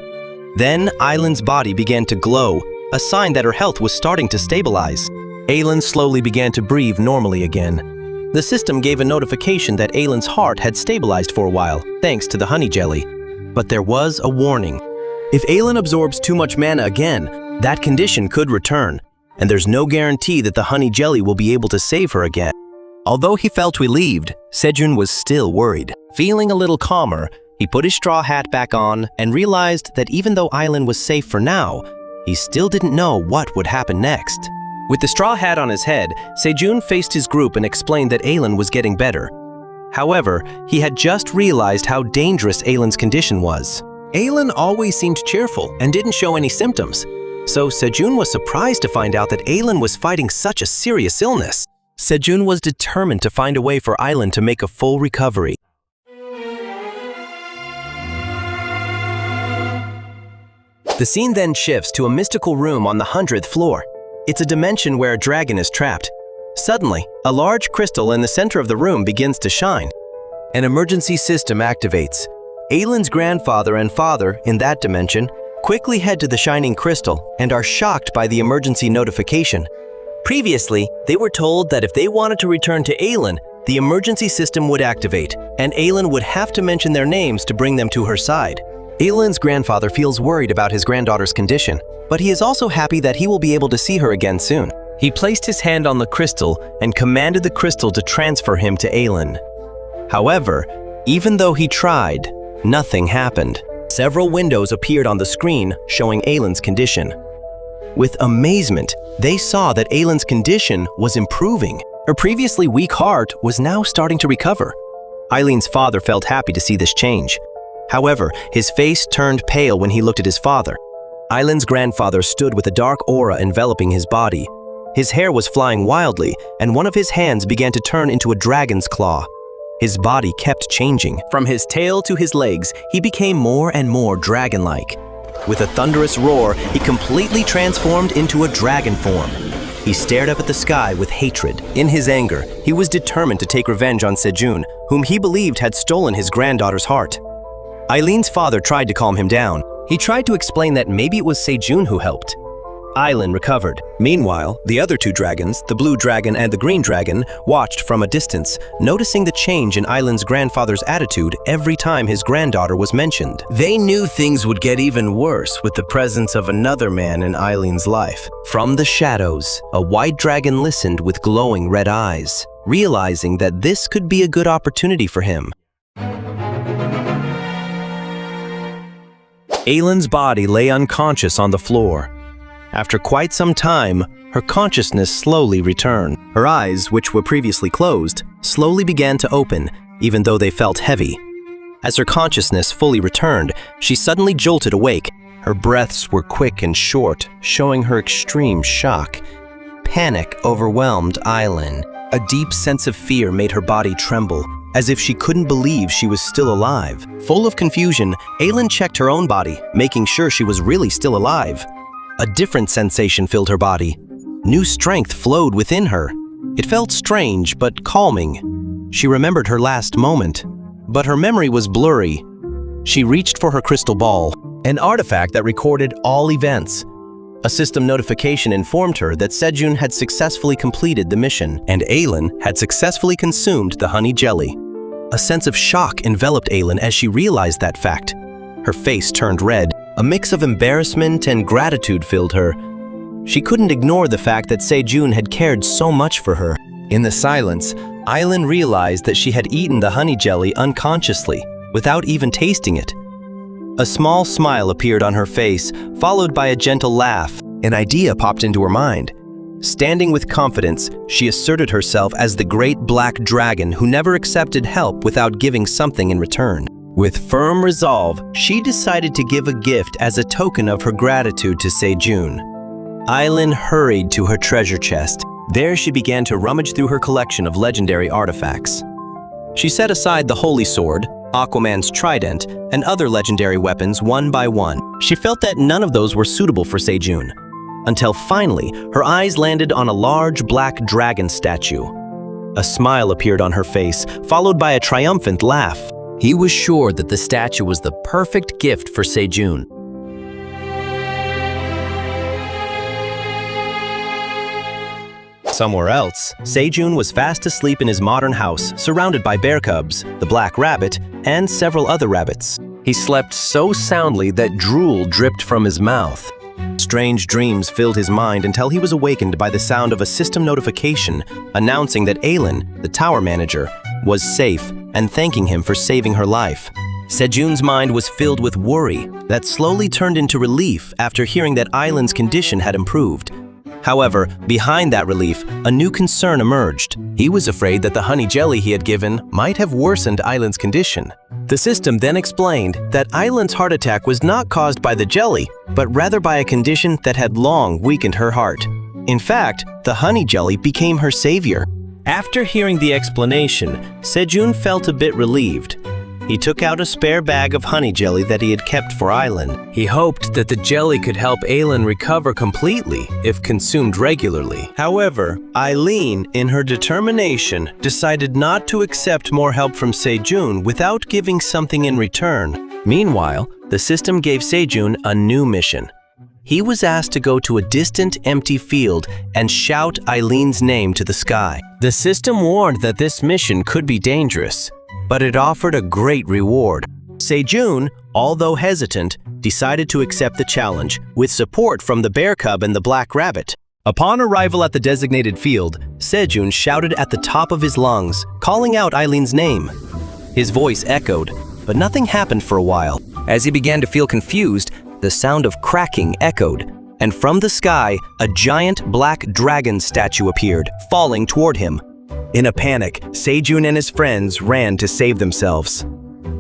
Then Ailin's body began to glow, a sign that her health was starting to stabilize. Ailin slowly began to breathe normally again. The system gave a notification that Ailin's heart had stabilized for a while, thanks to the honey jelly. But there was a warning. If Ailin absorbs too much mana again, that condition could return, and there's no guarantee that the honey jelly will be able to save her again. Although he felt relieved, Sejun was still worried. Feeling a little calmer, he put his straw hat back on and realized that even though Ailin was safe for now, he still didn't know what would happen next. With the straw hat on his head, Sejun faced his group and explained that Ailin was getting better. However, he had just realized how dangerous Ailin's condition was. Ailin always seemed cheerful and didn't show any symptoms, so Sejun was surprised to find out that Ailin was fighting such a serious illness. Sejun was determined to find a way for Ailin to make a full recovery. The scene then shifts to a mystical room on the 100th floor. It's a dimension where a dragon is trapped. Suddenly, a large crystal in the center of the room begins to shine. An emergency system activates. Ailin's grandfather and father in that dimension quickly head to the shining crystal and are shocked by the emergency notification. Previously, they were told that if they wanted to return to Ailin, the emergency system would activate, and Ailin would have to mention their names to bring them to her side. Ailin's grandfather feels worried about his granddaughter's condition, but he is also happy that he will be able to see her again soon. He placed his hand on the crystal and commanded the crystal to transfer him to Ailin. However, even though he tried, nothing happened. Several windows appeared on the screen showing Ailin's condition. With amazement, they saw that Ailin's condition was improving. Her previously weak heart was now starting to recover. Ailin's father felt happy to see this change. However, his face turned pale when he looked at his father. Ailin's grandfather stood with a dark aura enveloping his body. His hair was flying wildly, and one of his hands began to turn into a dragon's claw. His body kept changing. From his tail to his legs, he became more and more dragon-like. With a thunderous roar, he completely transformed into a dragon form. He stared up at the sky with hatred. In his anger, he was determined to take revenge on Sejun, whom he believed had stolen his granddaughter's heart. Ailin's father tried to calm him down. He tried to explain that maybe it was Sejun who helped. Ailin recovered. Meanwhile, the other two dragons, the blue dragon and the green dragon, watched from a distance, noticing the change in Ailin's grandfather's attitude every time his granddaughter was mentioned. They knew things would get even worse with the presence of another man in Ailin's life. From the shadows, a white dragon listened with glowing red eyes, realizing that this could be a good opportunity for him. Ailin's body lay unconscious on the floor. After quite some time, her consciousness slowly returned. Her eyes, which were previously closed, slowly began to open, even though they felt heavy. As her consciousness fully returned, she suddenly jolted awake. Her breaths were quick and short, showing her extreme shock. Panic overwhelmed Ailin. A deep sense of fear made her body tremble, as if she couldn't believe she was still alive. Full of confusion, Ailin checked her own body, making sure she was really still alive. A different sensation filled her body. New strength flowed within her. It felt strange but calming. She remembered her last moment, but her memory was blurry. She reached for her crystal ball, an artifact that recorded all events. A system notification informed her that Sejun had successfully completed the mission, and Ailin had successfully consumed the honey jelly. A sense of shock enveloped Ailin as she realized that fact. Her face turned red. A mix of embarrassment and gratitude filled her. She couldn't ignore the fact that Sejun had cared so much for her. In the silence, Ailin realized that she had eaten the honey jelly unconsciously, without even tasting it. A small smile appeared on her face, followed by a gentle laugh. An idea popped into her mind. Standing with confidence, she asserted herself as the great black dragon who never accepted help without giving something in return. With firm resolve, she decided to give a gift as a token of her gratitude to Sejun. Ailin hurried to her treasure chest. There she began to rummage through her collection of legendary artifacts. She set aside the Holy Sword, Aquaman's trident, and other legendary weapons one by one. She felt that none of those were suitable for Sejun, until finally her eyes landed on a large black dragon statue. A smile appeared on her face, followed by a triumphant laugh. He was sure that the statue was the perfect gift for Sejun. Somewhere else, Sejun was fast asleep in his modern house, surrounded by bear cubs, the black rabbit, and several other rabbits. He slept so soundly that drool dripped from his mouth. Strange dreams filled his mind until he was awakened by the sound of a system notification announcing that Ailin, the tower manager, was safe and thanking him for saving her life. Sejun's mind was filled with worry that slowly turned into relief after hearing that Ailin's condition had improved. However, behind that relief, a new concern emerged. He was afraid that the honey jelly he had given might have worsened Ailin's condition. The system then explained that Ailin's heart attack was not caused by the jelly, but rather by a condition that had long weakened her heart. In fact, the honey jelly became her savior. After hearing the explanation, Sejun felt a bit relieved. He took out a spare bag of honey jelly that he had kept for Ailin. He hoped that the jelly could help Ailin recover completely if consumed regularly. However, Ailin, in her determination, decided not to accept more help from Sejun without giving something in return. Meanwhile, the system gave Sejun a new mission. He was asked to go to a distant, empty field and shout Ailin's name to the sky. The system warned that this mission could be dangerous, but it offered a great reward. Sejun, although hesitant, decided to accept the challenge, with support from the bear cub and the black rabbit. Upon arrival at the designated field, Sejun shouted at the top of his lungs, calling out Ailin's name. His voice echoed, but nothing happened for a while. As he began to feel confused, the sound of cracking echoed, and from the sky, a giant black dragon statue appeared, falling toward him. In a panic, Sejun and his friends ran to save themselves.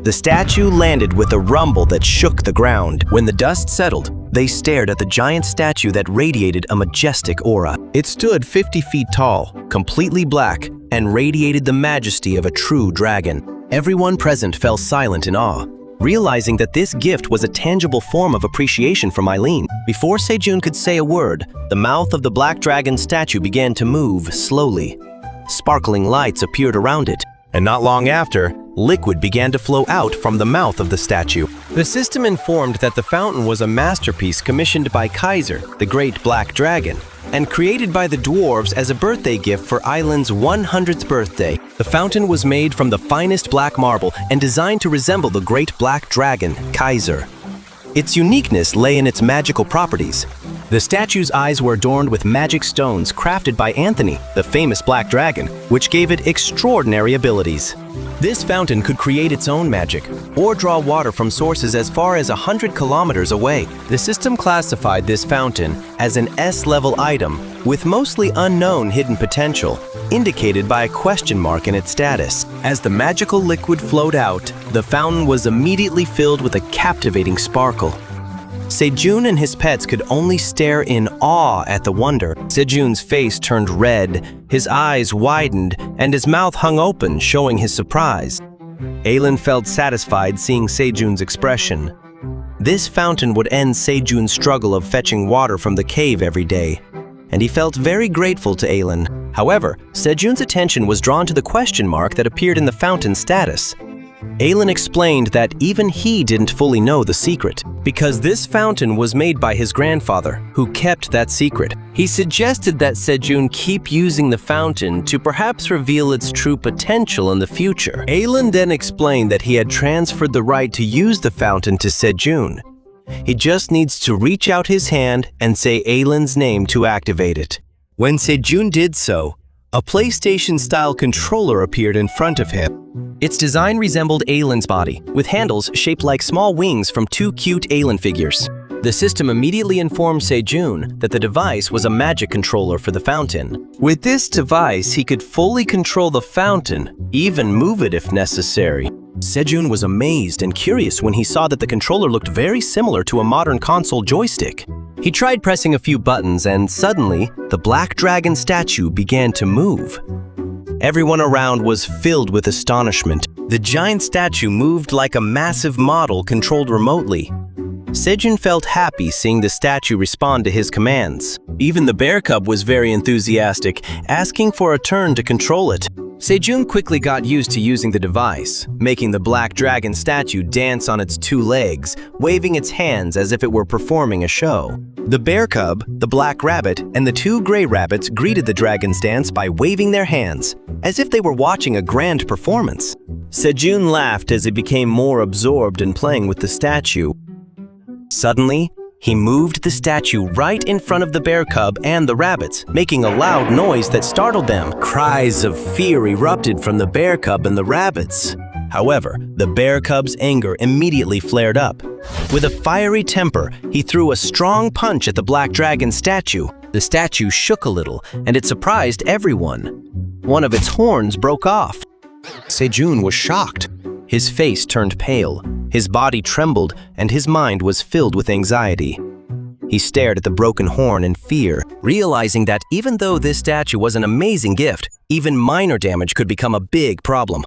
The statue landed with a rumble that shook the ground. When the dust settled, they stared at the giant statue that radiated a majestic aura. It stood 50 feet tall, completely black, and radiated the majesty of a true dragon. Everyone present fell silent in awe, realizing that this gift was a tangible form of appreciation from Ailin. Before Sejun could say a word, the mouth of the black dragon statue began to move slowly. Sparkling lights appeared around it, and not long after, liquid began to flow out from the mouth of the statue. The system informed that the fountain was a masterpiece commissioned by Kaiser, the great black dragon, and created by the dwarves as a birthday gift for Ailin's 100th birthday. The fountain was made from the finest black marble and designed to resemble the great black dragon, Kaiser. Its uniqueness lay in its magical properties. The statue's eyes were adorned with magic stones crafted by Anthony, the famous black dragon, which gave it extraordinary abilities. This fountain could create its own magic, or draw water from sources as far as 100 kilometers away. The system classified this fountain as an S-level item with mostly unknown hidden potential, indicated by a question mark in its status. As the magical liquid flowed out, the fountain was immediately filled with a captivating sparkle. Sejun and his pets could only stare in awe at the wonder. Sejun's face turned red, his eyes widened, and his mouth hung open, showing his surprise. Ailin felt satisfied seeing Sejun's expression. This fountain would end Sejun's struggle of fetching water from the cave every day, and he felt very grateful to Ailin. However, Sejun's attention was drawn to the question mark that appeared in the fountain's status. Ailin explained that even he didn't fully know the secret, because this fountain was made by his grandfather, who kept that secret. He suggested that Sejun keep using the fountain to perhaps reveal its true potential in the future. Ailin then explained that he had transferred the right to use the fountain to Sejun. He just needs to reach out his hand and say Ailin's name to activate it. When Sejun did so, a PlayStation-style controller appeared in front of him. Its design resembled Ailin's body, with handles shaped like small wings from two cute Ailin figures. The system immediately informed Sejun that the device was a magic controller for the fountain. With this device, he could fully control the fountain, even move it if necessary. Sejun was amazed and curious when he saw that the controller looked very similar to a modern console joystick. He tried pressing a few buttons and suddenly, the black dragon statue began to move. Everyone around was filled with astonishment. The giant statue moved like a massive model controlled remotely. Sejun felt happy seeing the statue respond to his commands. Even the bear cub was very enthusiastic, asking for a turn to control it. Sejun quickly got used to using the device, making the black dragon statue dance on its two legs, waving its hands as if it were performing a show. The bear cub, the black rabbit, and the two gray rabbits greeted the dragon's dance by waving their hands, as if they were watching a grand performance. Sejun laughed as he became more absorbed in playing with the statue. Suddenly, he moved the statue right in front of the bear cub and the rabbits, making a loud noise that startled them. Cries of fear erupted from the bear cub and the rabbits. However, the bear cub's anger immediately flared up. With a fiery temper, he threw a strong punch at the black dragon statue. The statue shook a little, and it surprised everyone. One of its horns broke off. Sejun was shocked. His face turned pale, his body trembled, and his mind was filled with anxiety. He stared at the broken horn in fear, realizing that even though this statue was an amazing gift, even minor damage could become a big problem.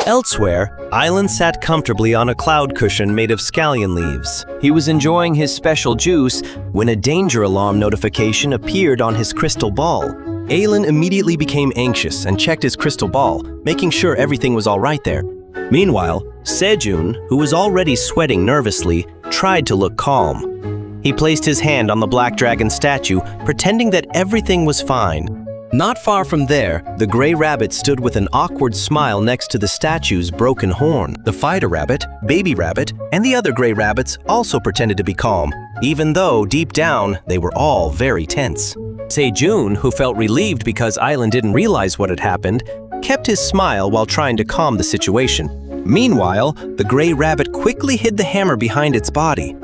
Elsewhere, Ailin sat comfortably on a cloud cushion made of scallion leaves. He was enjoying his special juice when a danger alarm notification appeared on his crystal ball. Ailin immediately became anxious and checked his crystal ball, making sure everything was all right there. Meanwhile, Sejun, who was already sweating nervously, tried to look calm. He placed his hand on the black dragon statue, pretending that everything was fine. Not far from there, the gray rabbit stood with an awkward smile next to the statue's broken horn. The fighter rabbit, baby rabbit, and the other gray rabbits also pretended to be calm, even though deep down they were all very tense. Sejun, who felt relieved because Ailin didn't realize what had happened, kept his smile while trying to calm the situation. Meanwhile, the gray rabbit quickly hid the hammer behind its body.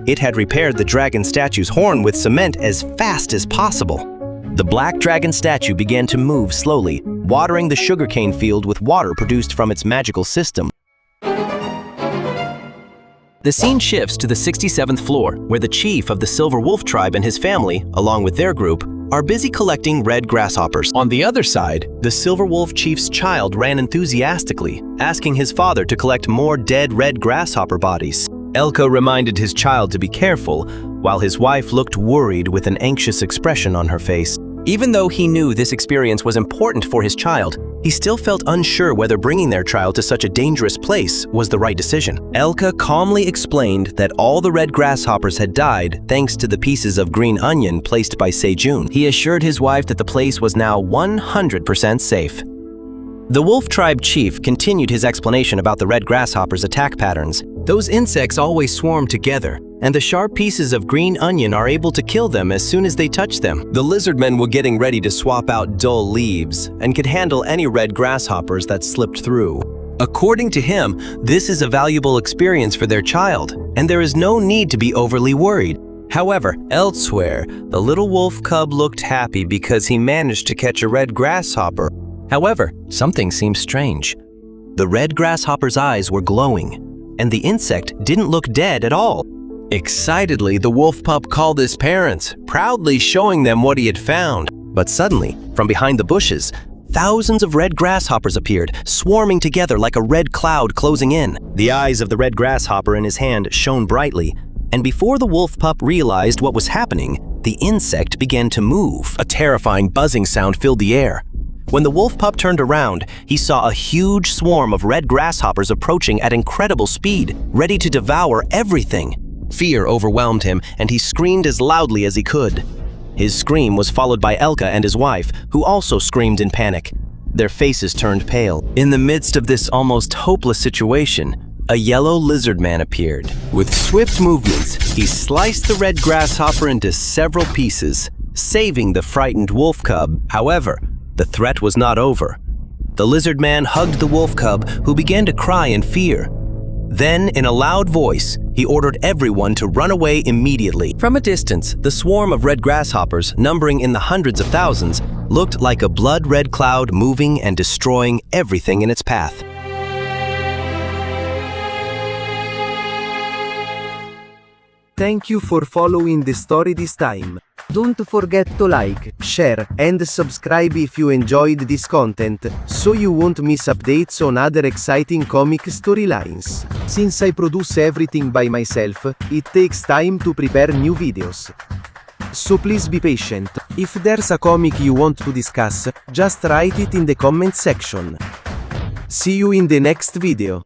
It had repaired the dragon statue's horn with cement as fast as possible. The black dragon statue began to move slowly, watering the sugarcane field with water produced from its magical system. The scene shifts to the 67th floor, where the chief of the Silver Wolf tribe and his family, along with their group, are busy collecting red grasshoppers. On the other side, the Silver Wolf chief's child ran enthusiastically, asking his father to collect more dead red grasshopper bodies. Elka reminded his child to be careful, while his wife looked worried with an anxious expression on her face. Even though he knew this experience was important for his child, he still felt unsure whether bringing their child to such a dangerous place was the right decision. Elka calmly explained that all the red grasshoppers had died thanks to the pieces of green onion placed by Sejun. He assured his wife that the place was now 100% safe. The wolf tribe chief continued his explanation about the red grasshoppers' attack patterns. Those insects always swarm together, and the sharp pieces of green onion are able to kill them as soon as they touch them. The lizardmen were getting ready to swap out dull leaves and could handle any red grasshoppers that slipped through. According to him, this is a valuable experience for their child, and there is no need to be overly worried. However, elsewhere, the little wolf cub looked happy because he managed to catch a red grasshopper. However, something seemed strange. The red grasshopper's eyes were glowing, and the insect didn't look dead at all. Excitedly, the wolf pup called his parents, proudly showing them what he had found. But suddenly, from behind the bushes, thousands of red grasshoppers appeared, swarming together like a red cloud closing in. The eyes of the red grasshopper in his hand shone brightly, and before the wolf pup realized what was happening, the insect began to move. A terrifying buzzing sound filled the air. When the wolf pup turned around, he saw a huge swarm of red grasshoppers approaching at incredible speed, ready to devour everything. Fear overwhelmed him, and he screamed as loudly as he could. His scream was followed by Elka and his wife, who also screamed in panic. Their faces turned pale. In the midst of this almost hopeless situation, a yellow lizard man appeared. With swift movements, he sliced the red grasshopper into several pieces, saving the frightened wolf cub. However, the threat was not over. The lizard man hugged the wolf cub, who began to cry in fear. Then, in a loud voice, he ordered everyone to run away immediately. From a distance, the swarm of red grasshoppers, numbering in the hundreds of thousands, looked like a blood-red cloud moving and destroying everything in its path. Thank you for following the story this time. Don't forget to like, share, and subscribe if you enjoyed this content, so you won't miss updates on other exciting comic storylines. Since I produce everything by myself, it takes time to prepare new videos. So please be patient. If there's a comic you want to discuss, just write it in the comment section. See you in the next video.